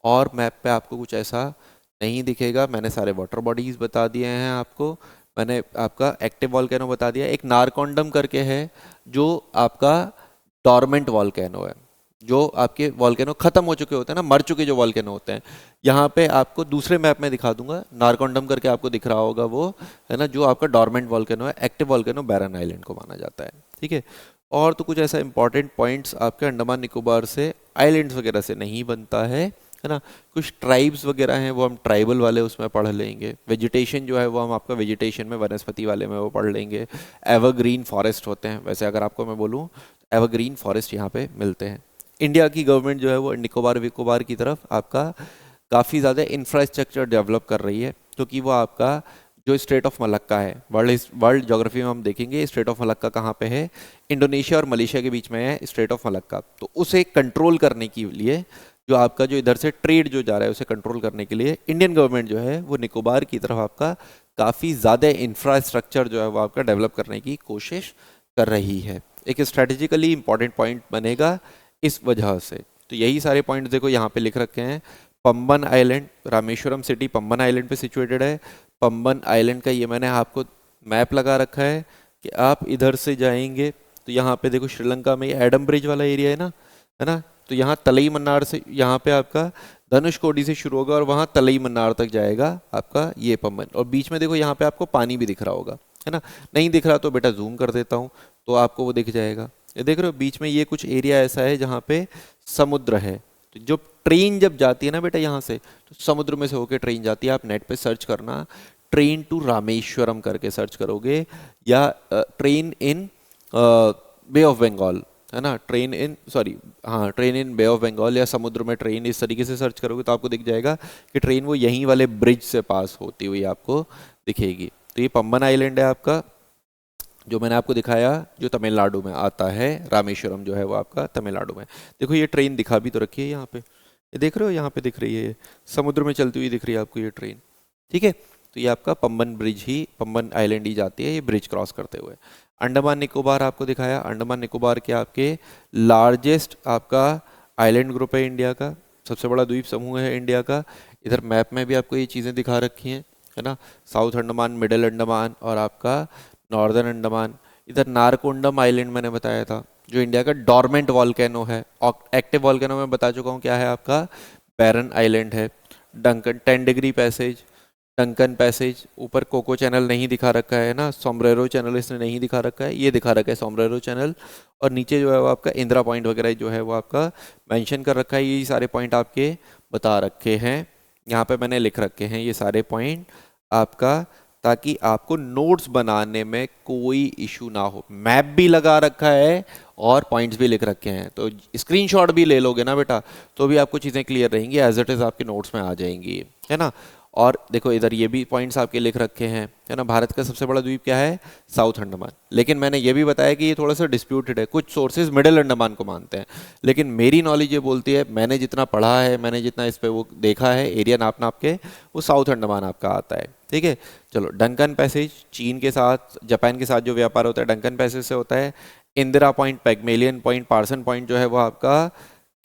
और मैप पे आपको कुछ ऐसा नहीं दिखेगा। मैंने सारे वाटर बॉडीज बता दिए हैं आपको, मैंने आपका एक्टिव वॉल्केनो बता दिया, एक नारकोंडम करके है जो आपका डॉर्मेंट वॉल्केनो है, जो आपके वॉल्केनो खत्म हो चुके होते हैं ना, मर चुके जो वॉल्केनो होते हैं। यहाँ पे आपको दूसरे मैप में दिखा दूंगा, नारकोंडम करके आपको दिख रहा होगा वो, है ना, जो आपका डॉर्मेंट वॉल्केनो है। एक्टिव वॉल्केनो बैरन आइलैंड को माना जाता है, ठीक है। और तो कुछ ऐसा इंपॉर्टेंट पॉइंट्स आपके अंडमान निकोबार से आइलैंड्स वगैरह से नहीं बनता है ना। कुछ ट्राइब्स वगैरह हैं वो हम ट्राइबल वाले उसमें पढ़ लेंगे। वेजिटेशन जो है वो हम आपका वेजिटेशन में वनस्पति वाले में वो पढ़ लेंगे। एवरग्रीन फॉरेस्ट होते हैं, वैसे अगर आपको मैं बोलूँ एवरग्रीन फॉरेस्ट यहाँ पे मिलते हैं। इंडिया की गवर्नमेंट जो है वो निकोबार विकोबार की तरफ आपका काफ़ी ज़्यादा इंफ्रास्ट्रक्चर डेवलप कर रही है, क्योंकि वो आपका जो स्ट्रेट ऑफ मलक्का है, वर्ल्ड ज्योग्राफी में हम देखेंगे स्ट्रेट ऑफ मलक्का कहाँ पे है, इंडोनेशिया और मलेशिया के बीच में है स्ट्रेट ऑफ मलक्का। तो उसे कंट्रोल करने के लिए, जो आपका जो इधर से ट्रेड जो जा रहा है उसे कंट्रोल करने के लिए इंडियन गवर्नमेंट जो है वो निकोबार की तरफ आपका काफ़ी ज़्यादा इंफ्रास्ट्रक्चर जो है वो आपका डेवलप करने की कोशिश कर रही है। एक स्ट्रेटेजिकली इंपॉर्टेंट पॉइंट बनेगा इस वजह से। तो यही सारे पॉइंट देखो यहाँ पे लिख रखे हैं। Pamban island, Rameswaram city Pamban island पे सिचुएटेड है। पंबन आइलैंड का ये मैंने आपको मैप लगा रखा है कि आप इधर से जाएंगे तो यहाँ पे देखो श्रीलंका में ये एडम ब्रिज वाला एरिया है ना, तो यहाँ तलई मन्नार से यहाँ पे आपका धनुषकोडी से शुरू होगा और वहाँ तलई मन्नार तक जाएगा आपका ये पंबन। और बीच में देखो यहाँ पे आपको पानी भी दिख रहा होगा, है ना। नहीं दिख रहा तो बेटा जूम कर देता हूँ तो आपको वो दिख जाएगा। ये देख रहे हो बीच में ये कुछ एरिया ऐसा है जहाँ पे समुद्र है। तो जो ट्रेन जब जाती है ना बेटा यहाँ से, तो समुद्र में से होकर ट्रेन जाती है। आप नेट पे सर्च करना, ट्रेन टू रामेश्वरम करके सर्च करोगे, या train in Bay of Bengal, है ना, train in Bay of Bengal या समुद्र में ट्रेन, इस तरीके से सर्च करोगे तो आपको दिख जाएगा कि ट्रेन वो यहीं वाले ब्रिज से पास होती हुई आपको दिखेगी। तो ये पंबन आइलैंड है आपका, जो मैंने आपको दिखाया, जो तमिलनाडु में आता है। रामेश्वरम जो है वो आपका तमिलनाडु में। देखो ये ट्रेन दिखा भी तो रखी है यहाँ पे, ये देख रहे हो यहाँ पे दिख रही है, समुद्र में चलती हुई दिख रही है आपको ये ट्रेन, ठीक है। तो ये आपका पंबन ब्रिज ही, पंबन आइलैंड ही जाती है ये ब्रिज क्रॉस करते हुए। अंडमान निकोबार आपको दिखाया, अंडमान निकोबार के आपके लार्जेस्ट आपका आइलैंड ग्रुप है इंडिया का, सबसे बड़ा द्वीप समूह है इंडिया का। इधर मैप में भी आपको ये चीज़ें दिखा रखी हैं, है ना, साउथ अंडमान, मिडिल अंडमान और आपका नॉर्दर्न अंडमान। इधर नारकोंडम आइलैंड मैंने बताया था, जो इंडिया का डॉर्मेंट वॉल्केनो है। एक्टिव वॉल्केनो में बता चुका हूँ क्या है आपका, बैरन आइलैंड है। Duncan 10 degree passage, Duncan passage, ऊपर कोको चैनल नहीं दिखा रखा है ना, सोमब्रेरो चैनल इसने नहीं दिखा रखा है, ये दिखा रखा है सोमब्रेरो चैनल। और नीचे जो है वो आपका इंदिरा पॉइंट वगैरह जो है वो आपका मेंशन कर रखा है। ये सारे पॉइंट आपके बता रखे हैं, यहाँ पे मैंने लिख रखे हैं ये सारे पॉइंट आपका, ताकि आपको नोट्स बनाने में कोई इशू ना हो। मैप भी लगा रखा है और पॉइंट्स भी लिख रखे हैं, तो स्क्रीनशॉट भी ले लोगे ना बेटा तो भी आपको चीज़ें क्लियर रहेंगी, एज इट इज़ आपके नोट्स में आ जाएंगी, है ना। और देखो इधर ये भी पॉइंट्स आपके लिख रखे हैं, है ना। भारत का सबसे बड़ा द्वीप क्या है, साउथ अंडमान। लेकिन मैंने ये भी बताया कि ये थोड़ा सा डिस्प्यूटेड है, कुछ सोर्सेज मिडिल अंडमान को मानते हैं, लेकिन मेरी नॉलेज ये बोलती है, मैंने जितना पढ़ा है, मैंने जितना इस पे वो देखा है एरिया नाप नाप के, वो साउथ अंडमान आपका आता है, ठीक है। चलो, डंकन पैसेज चीन के साथ, जापान के साथ जो व्यापार होता है डंकन पैसेज से होता है। Indira point, Pygmalion point, Parson point जो है वो आपका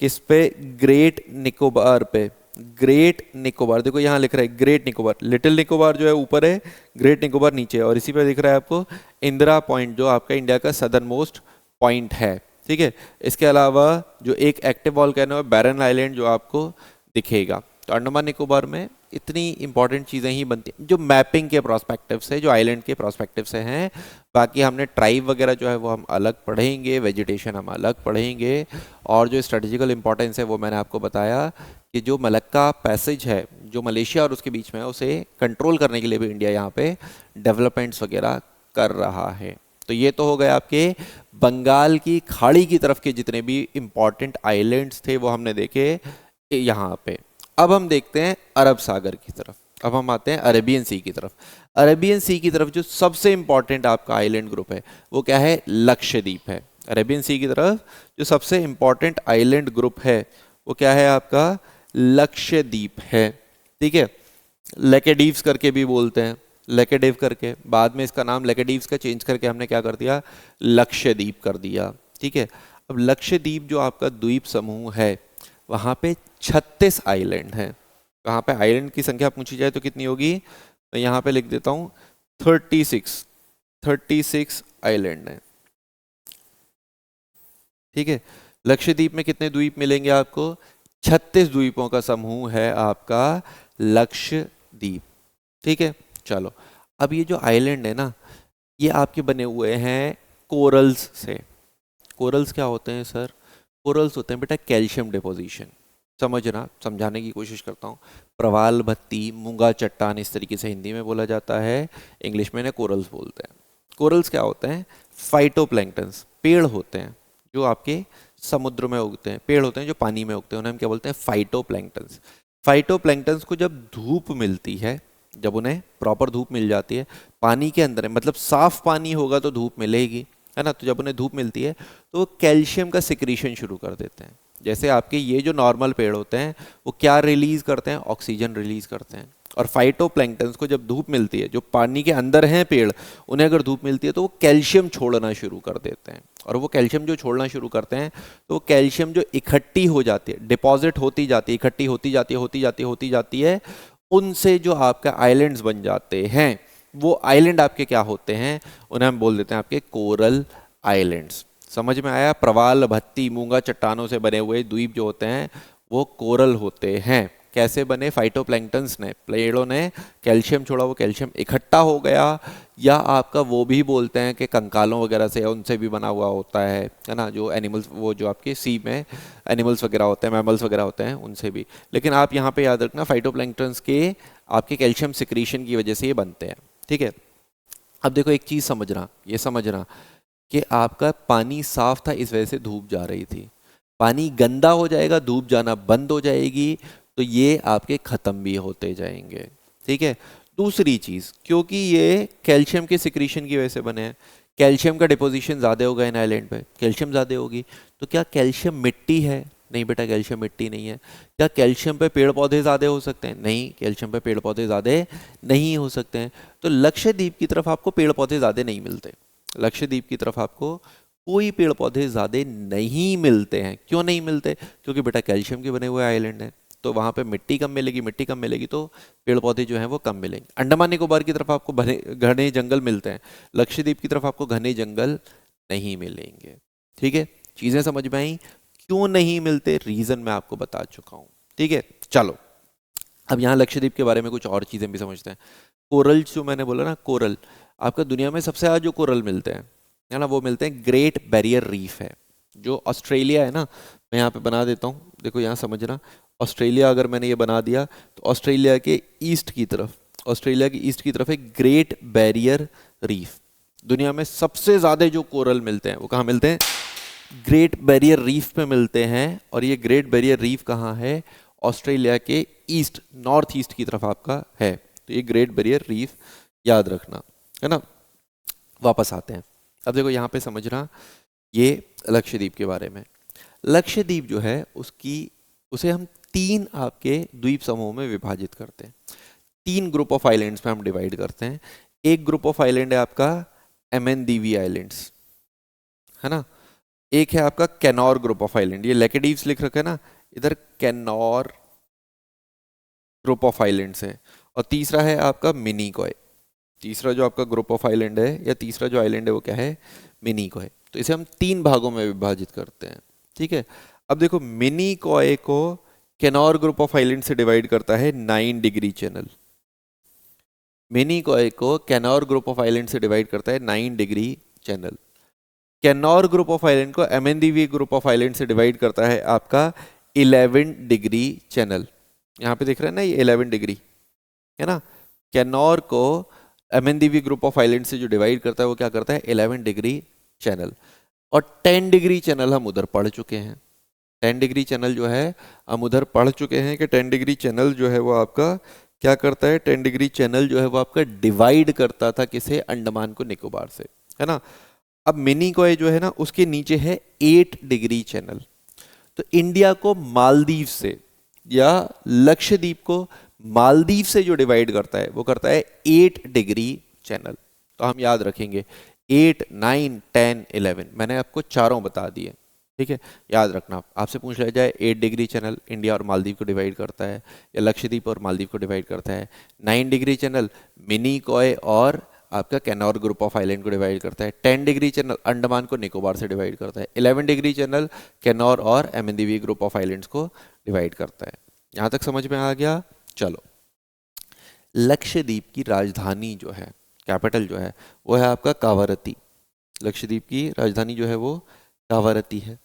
किस पे, ग्रेट निकोबार पे। ग्रेट निकोबार, देखो यहाँ लिख रहा है ग्रेट निकोबार, लिटिल निकोबार जो है ऊपर है, ग्रेट निकोबार नीचे है, और इसी पे दिख रहा है आपको इंदिरा पॉइंट जो आपका इंडिया का सदर्न मोस्ट पॉइंट है, ठीक है। इसके अलावा जो एक एक्टिव वॉल्केनो है बैरन आइलैंड जो आपको दिखेगा। तो अंडमान निकोबार में इतनी इंपॉर्टेंट चीज़ें ही बनती हैं जो मैपिंग के प्रोस्पेक्टिव से, जो आइलैंड के प्रोस्पेक्टिव से हैं। बाकी हमने ट्राइब वगैरह जो है वो हम अलग पढ़ेंगे, वेजिटेशन हम अलग पढ़ेंगे, और जो स्ट्रेटेजिकल इंपॉर्टेंस है वो मैंने आपको बताया कि जो मलक्का पैसेज है जो मलेशिया और उसके बीच में है, उसे कंट्रोल करने के लिए भी इंडिया यहाँ पे डेवलपमेंट्स वगैरह कर रहा है। तो ये तो हो गए आपके बंगाल की खाड़ी की तरफ के जितने भी इंपॉर्टेंट आइलैंड्स थे वो हमने देखे यहाँ पे। अब हम देखते हैं अरब सागर की तरफ, अब हम आते हैं अरेबियन सी की तरफ। अरेबियन सी की तरफ जो सबसे इंपॉर्टेंट आपका आइलैंड ग्रुप है वो क्या है, लक्षद्वीप है। अरेबियन सी की तरफ जो सबसे इंपॉर्टेंट आइलैंड ग्रुप है वो क्या है आपका, लक्षद्वीप है, ठीक है। लेकेडीव्स करके भी बोलते हैं, लेकेडिव करके, बाद में इसका नाम लेकेडीव्स का चेंज करके हमने क्या कर दिया, लक्षद्वीप कर दिया, ठीक है। अब लक्षद्वीप जो आपका द्वीप समूह है वहाँ पे 36 आइलैंड हैं। वहाँ पे आइलैंड की संख्या पूछी जाए तो कितनी होगी, मैं यहाँ पे लिख देता हूँ 36 आइलैंड हैं, ठीक है। लक्षद्वीप में कितने द्वीप मिलेंगे आपको, 36 द्वीपों का समूह है आपका लक्षद्वीप, ठीक है। चलो, अब ये जो आइलैंड है ना ये आपके बने हुए हैं कोरल्स से। कोरल्स क्या होते हैं सर, कोरल्स होते हैं बेटा कैल्शियम डिपोजिशन, समझना, समझाने की कोशिश करता हूँ। प्रवाल भत्ती, मूंगा चट्टान, इस तरीके से हिंदी में बोला जाता है, इंग्लिश में इन्हें कोरल्स बोलते हैं। कोरल्स क्या होते हैं, फाइटोप्लैंक्टन्स, पेड़ होते हैं जो आपके समुद्र में उगते हैं, पेड़ होते हैं जो पानी में उगते हैं, उन्हें हम क्या बोलते हैं, फाइटोप्लैंक्टन्स। फाइटोप्लैंक्टन्स को जब धूप मिलती है, जब उन्हें प्रॉपर धूप मिल जाती है, पानी के अंदर है, मतलब साफ पानी होगा तो धूप मिलेगी, है ना। तो जब उन्हें धूप मिलती है तो वो कैल्शियम का सिक्रीशन शुरू कर देते हैं। जैसे आपके ये जो नॉर्मल पेड़ होते हैं वो क्या रिलीज करते हैं, ऑक्सीजन रिलीज करते हैं। और फाइटोप्लैंक्टन्स को जब धूप मिलती है, जो पानी के अंदर हैं पेड़, उन्हें अगर धूप मिलती है तो वो कैल्शियम छोड़ना शुरू कर देते हैं। और वो कैल्शियम जो छोड़ना शुरू करते हैं तो वो कैल्शियम जो इकट्ठी हो जाती है, डिपॉजिट होती जाती है, इकट्ठी होती जाती है, होती जाती है, उनसे जो आपका आइलैंड्स बन जाते हैं, वो आइलैंड आपके क्या होते हैं, उन्हें हम बोल देते हैं आपके कोरल आइलैंड्स। समझ में आया, प्रवाल भत्ती मूंगा चट्टानों से बने हुए द्वीप जो होते हैं वो कोरल होते हैं। कैसे बने, फाइटोप्लैंक्टन्स ने, पेड़ों ने कैल्शियम छोड़ा, वो कैल्शियम इकट्ठा हो गया, या आपका वो भी बोलते हैं कि कंकालों वगैरह से, उनसे भी बना हुआ होता है ना, जो एनिमल्स, वो जो आपके सी में एनिमल्स वगैरह होते हैं, मैमल्स वगैरह होते हैं, उनसे भी। लेकिन आप यहाँ पे याद रखना फाइटोप्लैंक्टन्स के आपके कैल्शियम सिक्रीशन की वजह से ये बनते हैं, ठीक है। अब देखो एक चीज़ समझना, ये समझना कि आपका पानी साफ था, इस वजह से धूप जा रही थी। पानी गंदा हो जाएगा, धूप जाना बंद हो जाएगी, तो ये आपके ख़त्म भी होते जाएंगे, ठीक है। दूसरी चीज़, क्योंकि ये कैल्शियम के सिक्रीशन की वजह से बने हैं, कैल्शियम का डिपोजिशन ज़्यादा होगा इन आइलैंड पे, कैल्शियम ज़्यादा होगी, तो क्या कैल्शियम मिट्टी है, नहीं बेटा कैल्शियम मिट्टी नहीं है। क्या कैल्शियम पे पेड़ पौधे ज़्यादा हो सकते हैं, नहीं, कैल्शियम पे पेड़ पौधे ज़्यादा नहीं हो सकते हैं। तो लक्षद्वीप की तरफ आपको पेड़ पौधे ज़्यादा नहीं मिलते, लक्षद्वीप की तरफ आपको कोई पेड़ पौधे ज़्यादा नहीं मिलते हैं। क्यों नहीं मिलते, क्योंकि बेटा कैल्शियम के बने हुए आइलैंड हैं, तो वहाँ पे मिट्टी कम मिलेगी तो पेड़ पौधे जो हैं वो कम मिलेंगे। अंडमान निकोबार की तरफ आपको घने जंगल मिलते हैं, लक्षद्वीप की तरफ आपको घने जंगल नहीं मिलेंगे, ठीक है, चीजें समझ में आई? क्यों नहीं मिलते, रीजन मैं आपको बता चुका हूं। ठीक है, चलो अब यहाँ लक्षद्वीप के बारे में कुछ और चीजें भी समझते हैं। कोरल जो मैंने बोला ना, कोरल आपका दुनिया में सबसे ज्यादा जो कोरल मिलते हैं है ना, वो मिलते हैं ग्रेट बैरियर रीफ है जो ऑस्ट्रेलिया है ना। मैं यहाँ पे बना देता हूँ, देखो यहाँ समझना। ऑस्ट्रेलिया अगर मैंने ये बना दिया तो ऑस्ट्रेलिया के ईस्ट की तरफ, ऑस्ट्रेलिया की ईस्ट की तरफ एक ग्रेट बैरियर रीफ। दुनिया में सबसे ज्यादा जो कोरल मिलते हैं वो कहाँ मिलते हैं? ग्रेट बैरियर रीफ पे मिलते हैं। और ये ग्रेट बैरियर रीफ कहाँ है? ऑस्ट्रेलिया के ईस्ट, नॉर्थ ईस्ट की तरफ आपका है। तो ये ग्रेट बैरियर रीफ याद रखना, है ना। वापस आते हैं, अब देखो यहाँ पे समझना ये लक्षद्वीप के बारे में। लक्षद्वीप जो है उसकी, उसे हम तीन आपके द्वीप समूह में विभाजित करते हैं, तीन ग्रुप ऑफ आइलैंड्स में हम डिवाइड करते हैं। एक ग्रुप ऑफ आइलैंड है आपका एमएनडीवी आइलैंड्स, है ना। एक है आपका कैनोर ग्रुप ऑफ आइलैंड, ये लेकेडीव्स लिख रखा है ना, इधर कैनोर ग्रुप ऑफ आइलैंड्स है। और तीसरा है आपका मिनिकॉय। तीसरा जो आपका ग्रुप ऑफ आइलैंड है या तीसरा जो आइलैंड है वो क्या है? मिनिकॉय। तो इसे हम तीन भागों में विभाजित करते हैं, ठीक है। अब देखो मिनिकॉय को कैनोर ग्रुप ऑफ आइलैंड से डिवाइड करता है 9 डिग्री चैनल। मिनिकॉय को कैनोर ग्रुप ऑफ आइलैंड से डिवाइड करता है 9 degree channel. Cannanore group of island को एमएनडीवी ग्रुप ऑफ आइलैंड से डिवाइड करता है आपका 11 डिग्री चैनल। यहाँ पे देख रहे हैं ना, ये 11 डिग्री है ना। कैनोर को एमएनडीवी ग्रुप ऑफ आइलैंड से जो डिवाइड करता है वो क्या करता है? 11 डिग्री चैनल। और 10 डिग्री चैनल हम उधर पढ़ चुके हैं। 10 डिग्री चैनल जो है हम उधर पढ़ चुके हैं कि 10 डिग्री चैनल जो है वो आपका क्या करता है? 10 डिग्री चैनल जो है वो आपका डिवाइड करता था किसे? अंडमान को निकोबार से, है ना। अब मिनिकॉय जो है ना उसके नीचे है 8 डिग्री चैनल। तो इंडिया को मालदीव से या लक्षद्वीप को मालदीव से जो डिवाइड करता है वो करता है 8 डिग्री चैनल। तो हम याद रखेंगे 8, 9, 10, 11, मैंने आपको चारों बता दिए, ठीक है। याद रखना, आपसे पूछ लिया जाए 8 डिग्री चैनल इंडिया और मालदीव को डिवाइड करता है या लक्षद्वीप और मालदीव को डिवाइड करता है। 9 डिग्री चैनल मिनिकॉय और आपका कैनोर ग्रुप ऑफ आइलैंड को डिवाइड करता है। 10 डिग्री चैनल अंडमान को निकोबार से डिवाइड करता है। 11 डिग्री चैनल कैनोर और एमएनडीवी ग्रुप ऑफ आइलैंड्स को डिवाइड करता है। यहाँ तक समझ में आ गया? चलो, लक्षद्वीप की राजधानी जो है, कैपिटल जो है वो है आपका कावारती। लक्षद्वीप की राजधानी जो है वो कावारती है।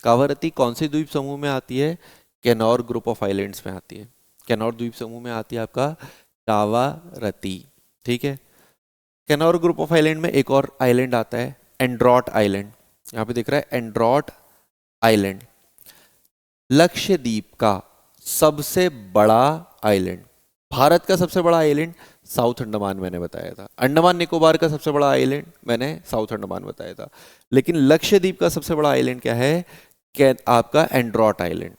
कावारती कौन से द्वीप समूह में आती है? कैनोर ग्रुप ऑफ आइलैंड्स में आती है। कैनोर द्वीप समूह में आती है आपका कावारती, ठीक है। कैनोर ग्रुप ऑफ आइलैंड में एक और आइलैंड आता है एंड्रॉट आइलैंड। यहाँ पे दिख रहा है एंड्रॉट आइलैंड, लक्षद्वीप का सबसे बड़ा आइलैंड। भारत का सबसे बड़ा आइलैंड साउथ अंडमान मैंने बताया था। अंडमान निकोबार का सबसे बड़ा आइलैंड मैंने साउथ अंडमान बताया था। लेकिन लक्षद्वीप का सबसे बड़ा आइलैंड क्या है? आपका एंड्रॉट आइलैंड।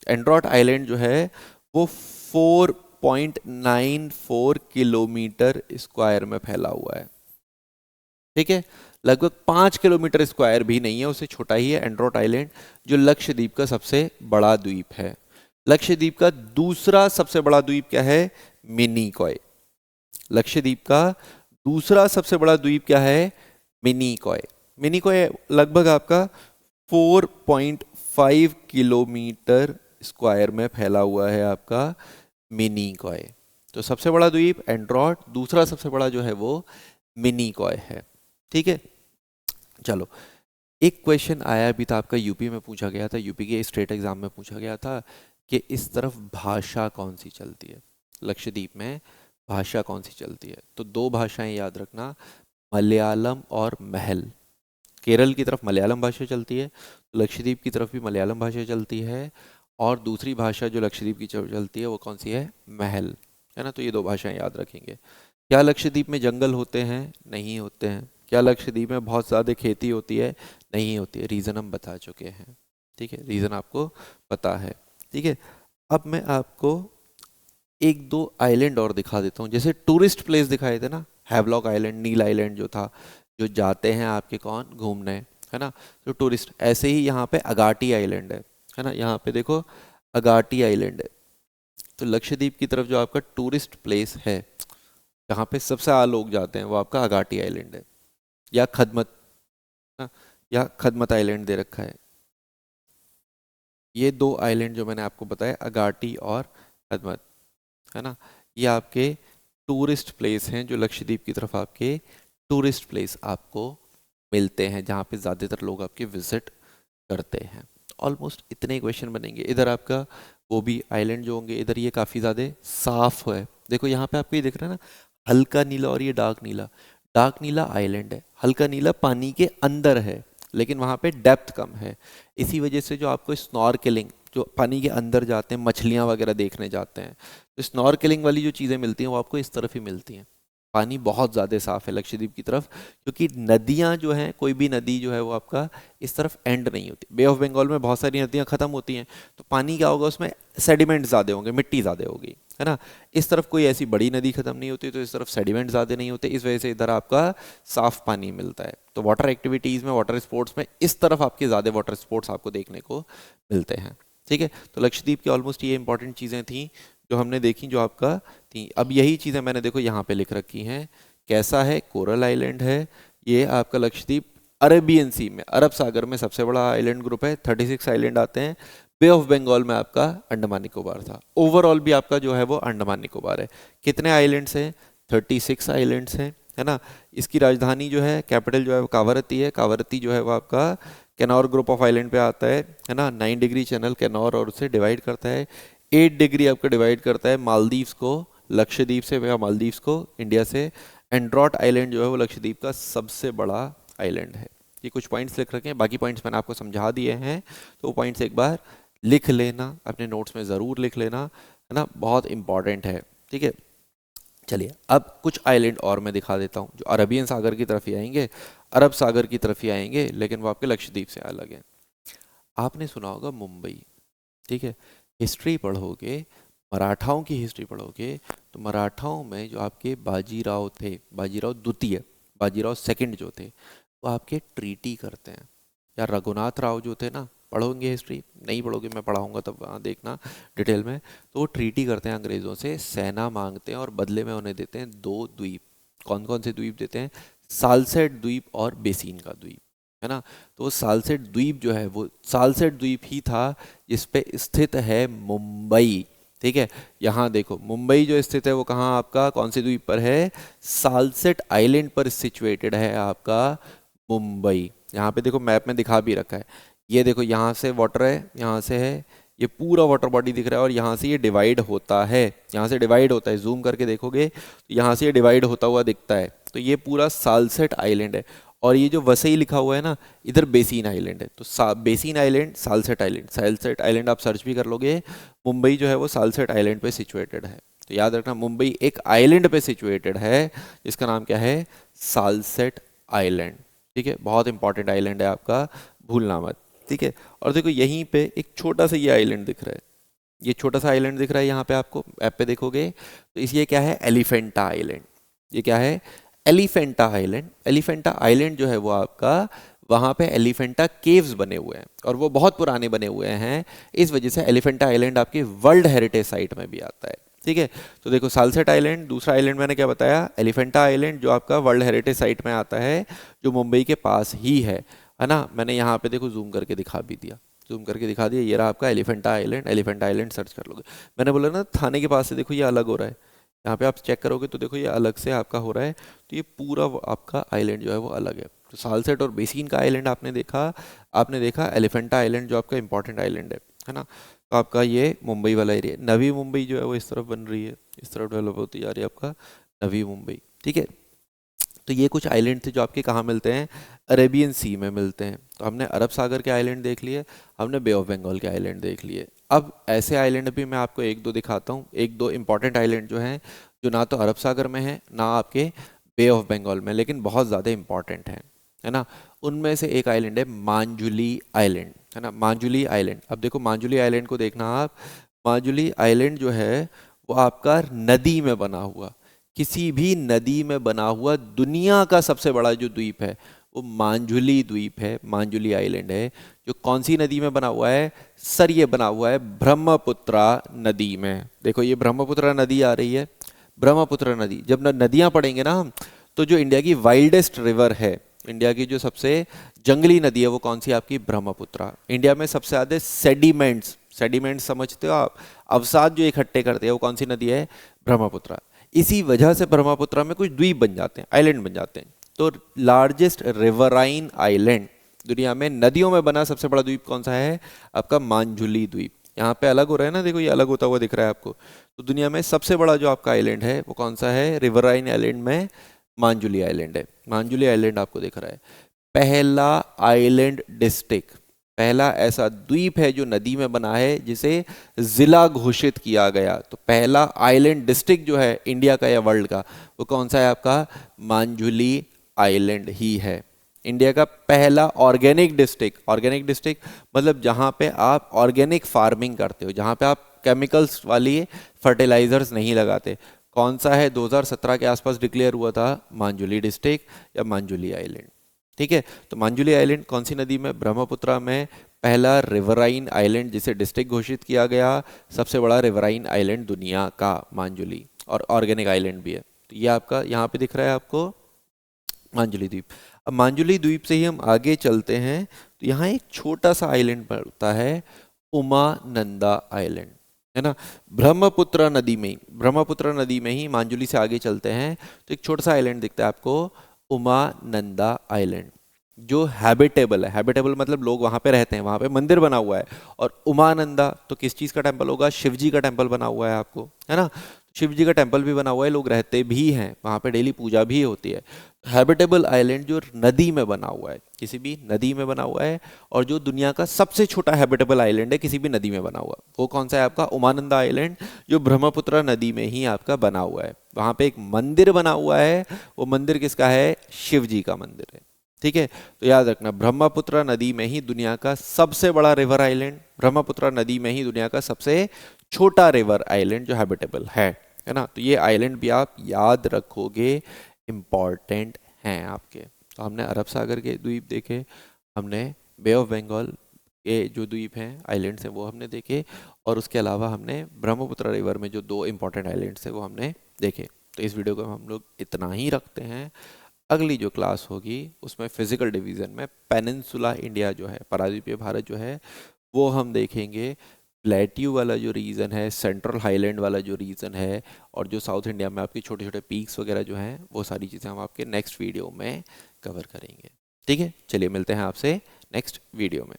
एंड्रॉट आइलैंड जो है वो 4.94 किलोमीटर स्क्वायर में फैला हुआ है, ठीक है। लगभग 5 किलोमीटर स्क्वायर भी नहीं है, उससे छोटा ही है एंड्रॉट आइलैंड, जो लक्षद्वीप का सबसे बड़ा द्वीप है। लक्षद्वीप का दूसरा सबसे बड़ा द्वीप क्या है? मिनिकॉय। लक्षद्वीप का दूसरा सबसे बड़ा द्वीप क्या है? मिनिकॉय। मिनिकॉय लगभग आपका 4.5 किलोमीटर स्क्वायर में फैला हुआ है आपका मिनिकॉय। तो सबसे बड़ा द्वीप एंड्रॉट, दूसरा सबसे बड़ा जो है वो मिनिकॉय है, ठीक है। चलो, एक क्वेश्चन आया भी था आपका, यूपी में पूछा गया था, यूपी के स्टेट एग्जाम में पूछा गया था कि इस तरफ भाषा कौन सी चलती है? लक्षद्वीप में भाषा कौन सी चलती है? तो दो भाषाएं याद रखना, मलयालम और महल। केरल की तरफ मलयालम भाषा चलती है, लक्षद्वीप की तरफ भी मलयालम भाषा चलती है। और दूसरी भाषा जो लक्षद्वीप की तरफ चलती है वो कौन सी है? महल, है ना। तो ये दो भाषाएं याद रखेंगे। क्या लक्षद्वीप में जंगल होते हैं? नहीं होते हैं। क्या लक्षद्वीप में बहुत ज़्यादा खेती होती है? नहीं होती है। रीज़न हम बता चुके हैं, ठीक है, रीज़न आपको पता है, ठीक है। अब मैं आपको एक दो आइलैंड और दिखा देता हूँ, जैसे टूरिस्ट प्लेस दिखाए थे ना, हैवलॉक आइलैंड, नील आइलैंड जो था, जो जाते हैं आपके कौन घूमने, है ना, तो टूरिस्ट। ऐसे ही यहाँ पे अगाटी आइलैंड है ना, यहाँ पे देखो अगाटी आइलैंड है। तो लक्षद्वीप की तरफ जो आपका टूरिस्ट प्लेस है, जहाँ पे सबसे ज़्यादा लोग जाते हैं, वो आपका अगाटी आइलैंड है या खदमत, ना, या खदमत आइलैंड दे रखा है। ये दो आइलैंड जो मैंने आपको बताया, अगाटी और खदमत, है ना, ये आपके टूरिस्ट प्लेस हैं, जो लक्षद्वीप की तरफ आपके टूरिस्ट प्लेस आपको मिलते हैं, जहाँ पे ज़्यादातर लोग आपके विजिट करते हैं। ऑलमोस्ट इतने क्वेश्चन बनेंगे। इधर आपका वो भी आइलैंड जो होंगे, इधर ये काफ़ी ज़्यादा साफ है। देखो यहाँ पे आपको ये दिख रहा है ना, हल्का नीला और ये डार्क नीला। डार्क नीला आइलैंड है, हल्का नीला पानी के अंदर है, लेकिन वहाँ पे डेप्थ कम है। इसी वजह से जो आपको स्नॉर्केलिंग, जो पानी के अंदर जाते हैं, मछलियाँ वगैरह देखने जाते हैं, तो स्नॉर्केलिंग वाली जो चीज़ें मिलती हैं वो आपको इस तरफ ही मिलती हैं। पानी बहुत ज़्यादा साफ़ है लक्षद्वीप की तरफ, क्योंकि नदियाँ जो हैं, कोई भी नदी जो है वो आपका इस तरफ एंड नहीं होती। बे ऑफ बंगाल में बहुत सारी नदियाँ ख़त्म होती हैं, तो पानी क्या होगा, उसमें सेडिमेंट ज़्यादा होंगे, मिट्टी ज़्यादा होगी, है ना। इस तरफ कोई ऐसी बड़ी नदी ख़त्म नहीं होती, तो इस तरफ सेडिमेंट ज़्यादा नहीं होते, इस वजह से इधर आपका साफ़ पानी मिलता है। तो वाटर एक्टिविटीज़ में, वाटर स्पोर्ट्स में इस तरफ आपके ज़्यादा वाटर स्पोर्ट्स आपको देखने को मिलते हैं। ठीक है, तो लक्षद्वीप की ऑलमोस्ट ये इंपॉर्टेंट चीज़ें थी जो हमने देखी, जो आपका थी। अब यही चीज़ें मैंने देखो यहाँ पे लिख रखी हैं। कैसा है, कोरल आइलैंड है ये आपका लक्षद्वीप, अरेबियन सी में, अरब सागर में सबसे बड़ा आइलैंड ग्रुप है, 36 आइलैंड आते हैं। बे ऑफ बंगाल में आपका अंडमान निकोबार था। ओवरऑल भी आपका जो है वो अंडमान निकोबार है। कितने आइलैंड्स हैं, 36 आइलैंड्स हैं, है ना। इसकी राजधानी जो है, कैपिटल जो है वो कावारत्ती है। कावारत्ती जो है वो आपका कैनौर ग्रुप ऑफ आइलैंड पे आता है ना। 9 डिग्री चैनल कैनौर और उसे डिवाइड करता है। 8 डिग्री आपका डिवाइड करता है मालदीव्स को लक्षद्वीप से, या मालदीव्स को इंडिया से। एंड्रॉट आइलैंड जो है वो लक्षद्वीप का सबसे बड़ा आइलैंड है। ये कुछ पॉइंट्स लिख रखे हैं, बाकी पॉइंट्स मैंने आपको समझा दिए हैं, तो वो पॉइंट्स एक बार लिख लेना, अपने नोट्स में ज़रूर लिख लेना, है ना, बहुत इंपॉर्टेंट है। ठीक है, चलिए अब कुछ आइलैंड और मैं दिखा देता हूँ, जो अरबियन सागर की तरफ ही आएंगे, अरब सागर की तरफ ही आएंगे, लेकिन वो आपके लक्षद्वीप से अलग है। आपने सुना होगा मुंबई, ठीक है, हिस्ट्री पढ़ोगे, मराठाओं की हिस्ट्री पढ़ोगे, तो मराठाओं में जो आपके बाजीराव थे, बाजीराव द्वितीय, बाजीराव सेकंड जो थे, वो आपके ट्रीटी करते हैं। या रघुनाथ राव जो थे ना, पढ़ोगे हिस्ट्री, नहीं पढ़ोगे मैं पढ़ाऊंगा तब वहाँ देखना डिटेल में, तो वो ट्रीटी करते हैं अंग्रेज़ों से, सेना मांगते हैं और बदले में उन्हें देते हैं 2 द्वीप। कौन कौन से द्वीप देते हैं, सालसेट द्वीप और बेसिन का द्वीप, है ना। तो वो सालसेट द्वीप जो है वो सालसेट द्वीप ही था जिस पे स्थित है मुंबई। ठीक है, यहाँ देखो मुंबई जो स्थित है वो कहाँ आपका, कौन से द्वीप पर है, सालसेट आइलैंड पर सिचुएटेड है आपका मुंबई। यहाँ पे देखो मैप में दिखा भी रखा है, ये देखो यहाँ से वाटर है, यहाँ से है, ये पूरा वाटर बॉडी दिख रहा है, और यहाँ से ये डिवाइड होता है, यहाँ से डिवाइड होता है, जूम करके देखोगे तो यहाँ से ये डिवाइड होता हुआ दिखता है। तो ये पूरा सालसेट आइलैंड है, और ये जो वसई लिखा हुआ है ना, इधर बेसिन आइलैंड है। तो basin island, Salcete island, Salcete island आप सर्च भी कर लोगे, मुंबई जो है वो सालसेट आइलैंड पे सिचुएटेड है। तो याद रखना, मुंबई एक आइलैंड पे सिचुएटेड है जिसका नाम क्या है, सालसेट आइलैंड। ठीक है, बहुत इंपॉर्टेंट आइलैंड है आपका, भूलना मत। ठीक है, और देखो यहीं पे एक छोटा सा ये आइलैंड दिख रहा है, ये छोटा सा आइलैंड दिख रहा है यहाँ पे आपको, ऐप पे देखोगे तो ये क्या है, एलिफेंटा आइलैंड। ये क्या है, एलिफेंटा आइलैंड। एलिफेंटा आइलैंड जो है वो आपका, वहाँ पे एलिफेंटा केव्स बने हुए हैं, और वो बहुत पुराने बने हुए हैं, इस वजह से एलिफेंटा आइलैंड आपके वर्ल्ड हेरिटेज साइट में भी आता है। ठीक है, तो देखो सालसेट आइलैंड, दूसरा आइलैंड मैंने क्या बताया, एलिफेंटा आइलैंड, जो आपका वर्ल्ड हेरिटेज साइट में आता है, जो मुंबई के पास ही है ना। मैंने यहाँ पे देखो जूम करके दिखा भी दिया, जूम करके दिखा दिया, ये रहा आपका Elephanta island. Elephanta island search कर लोगे, मैंने बोला ना थाने के पास से, देखो ये अलग हो रहा है, यहाँ पे आप चेक करोगे तो देखो ये अलग से आपका हो रहा है, तो ये पूरा आपका आइलैंड जो है वो अलग है। तो सालसेट और बेसिन का आइलैंड आपने देखा एलिफेंटा आइलैंड जो आपका इंपॉर्टेंट आइलैंड है ना। तो आपका ये मुंबई वाला एरिया, नवी मुंबई जो है वो इस तरफ बन रही है, इस तरफ डेवलप होती जा रही है आपका नवी मुंबई। ठीक है, तो ये कुछ आइलैंड थे जो आपके कहाँ मिलते हैं, अरेबियन सी में मिलते हैं। तो हमने अरब सागर के आइलैंड देख लिए, हमने बे ऑफ बंगाल के आइलैंड देख लिए। अब ऐसे आइलैंड भी मैं आपको एक दो दिखाता हूँ, एक दो इंपॉर्टेंट आइलैंड जो हैं, जो ना तो अरब सागर में है ना आपके बे ऑफ बंगाल में, लेकिन बहुत ज़्यादा इंपॉर्टेंट है ना। उनमें से एक आइलैंड है मांजुली आइलैंड, है ना, मांजुली आइलैंड। अब देखो मांजुली आइलैंड को देखना आप, मांजुली आइलैंड जो है वो आपका नदी में बना हुआ, किसी भी नदी में बना हुआ दुनिया का सबसे बड़ा जो द्वीप है वो मांजुली द्वीप है, मांजुली आइलैंड है, जो कौन सी नदी में बना हुआ है, सर ये बना हुआ है ब्रह्मपुत्रा नदी में। देखो ये ब्रह्मपुत्रा नदी आ रही है, ब्रह्मपुत्र नदी, जब नदियाँ पढ़ेंगे ना हम, तो जो इंडिया की वाइल्डेस्ट रिवर है, इंडिया की जो सबसे जंगली नदी है वो कौन सी है आपकी? ब्रह्मपुत्र। इंडिया में सबसे ज्यादा सेडिमेंट्स, सेडिमेंट्स समझते हो आप, अवसाद जो इकट्ठे करते हैं, वो कौन सी नदी है? ब्रह्मपुत्र। इसी वजह से ब्रह्मपुत्र में कुछ द्वीप बन जाते हैं, आइलैंड बन जाते हैं। तो लार्जेस्ट रिवराइन आइलैंड दुनिया में नदियों में बना सबसे बड़ा द्वीप कौन सा है? आपका मांजुली द्वीप। यहाँ पे अलग हो रहा है ना, देखो ये अलग होता हुआ दिख रहा है आपको। तो दुनिया में सबसे बड़ा जो आपका आइलैंड है वो कौन सा है? रिवराइन आइलैंड में मांजुली आइलैंड है। मांजुली आइलैंड आपको दिख रहा है। पहला आइलैंड डिस्ट्रिक्ट, पहला ऐसा द्वीप है जो नदी में बना है जिसे जिला घोषित किया गया। तो पहला आइलैंड डिस्ट्रिक्ट जो है इंडिया का या वर्ल्ड का, वो कौन सा है आपका? मांजुली आइलैंड ही है। इंडिया का पहला ऑर्गेनिक डिस्ट्रिक्ट, ऑर्गेनिक डिस्ट्रिक्ट मतलब जहां पे आप ऑर्गेनिक फार्मिंग करते हो, जहां पे आप केमिकल्स वाली फर्टिलाइजर्स नहीं लगाते, कौन सा है? 2017 के आसपास डिक्लेयर हुआ था, मांजुली डिस्ट्रिक्ट या मांजुली आइलैंड। ठीक है, तो मांजुली आइलैंड कौन सी नदी में? ब्रह्मपुत्र में। पहला रिवराइन आइलैंड जिसे डिस्ट्रिक्ट घोषित किया गया, सबसे बड़ा रिवराइन आइलैंड दुनिया का मांजुली, और ऑर्गेनिक आइलैंड भी है। तो ये आपका यहाँ पे दिख रहा है आपको मांजुली द्वीप। अब मांजुली द्वीप से ही हम आगे चलते हैं, तो यहाँ एक छोटा सा आइलैंड पड़ता है, उमानंदा आइलैंड, है ना। ब्रह्मपुत्र नदी में ही, ब्रह्मपुत्र नदी में ही मांजुली से आगे चलते हैं तो एक छोटा सा आइलैंड दिखता है आपको, उमानंदा आइलैंड, जो हैबिटेबल है। हैबिटेबल मतलब लोग वहां पे रहते हैं, वहां पे मंदिर बना हुआ है। और उमानंदा तो किस चीज का टेम्पल होगा? शिव जी का टेम्पल बना हुआ है आपको, है ना। शिव जी का टेम्पल भी बना हुआ है, लोग रहते भी हैं वहां पे, डेली पूजा भी होती है। हैबिटेबल आइलैंड जो नदी में बना हुआ है, किसी भी नदी में बना हुआ है, और जो दुनिया का सबसे छोटा हैबिटेबल आइलैंड है किसी भी नदी में बना हुआ, वो कौन सा है आपका? उमानंदा आइलैंड, जो ब्रह्मपुत्र नदी में ही आपका बना हुआ है। वहां पे एक मंदिर बना हुआ है, वो मंदिर किसका है? शिव जी का मंदिर है। ठीक है, तो याद रखना, ब्रह्मपुत्र नदी में ही दुनिया का सबसे बड़ा रिवर आइलैंड, ब्रह्मपुत्र नदी में ही दुनिया का सबसे छोटा रिवर आइलैंड जो हैबिटेबल है ना। तो ये आइलैंड भी आप याद रखोगे, इम्पॉर्टेंट हैं आपके। तो हमने अरब सागर के द्वीप देखे, हमने बे ऑफ बंगाल के जो द्वीप हैं, आइलैंड्स हैं, वो हमने देखे, और उसके अलावा हमने ब्रह्मपुत्र रिवर में जो 2 इंपॉर्टेंट आइलैंड्स हैं वो हमने देखे। तो इस वीडियो को हम लोग इतना ही रखते हैं। अगली जो क्लास होगी उसमें फिजिकल डिवीजन में पेनिनसुला इंडिया जो है, पराद्वीपीय भारत जो है, वो हम देखेंगे। प्लेट्यू वाला जो रीजन है, सेंट्रल हाईलैंड वाला जो रीजन है, और जो साउथ इंडिया में आपके छोटे छोटे पीक्स वगैरह जो हैं, वो सारी चीज़ें हम आपके नेक्स्ट वीडियो में कवर करेंगे। ठीक है, चलिए मिलते हैं आपसे नेक्स्ट वीडियो में।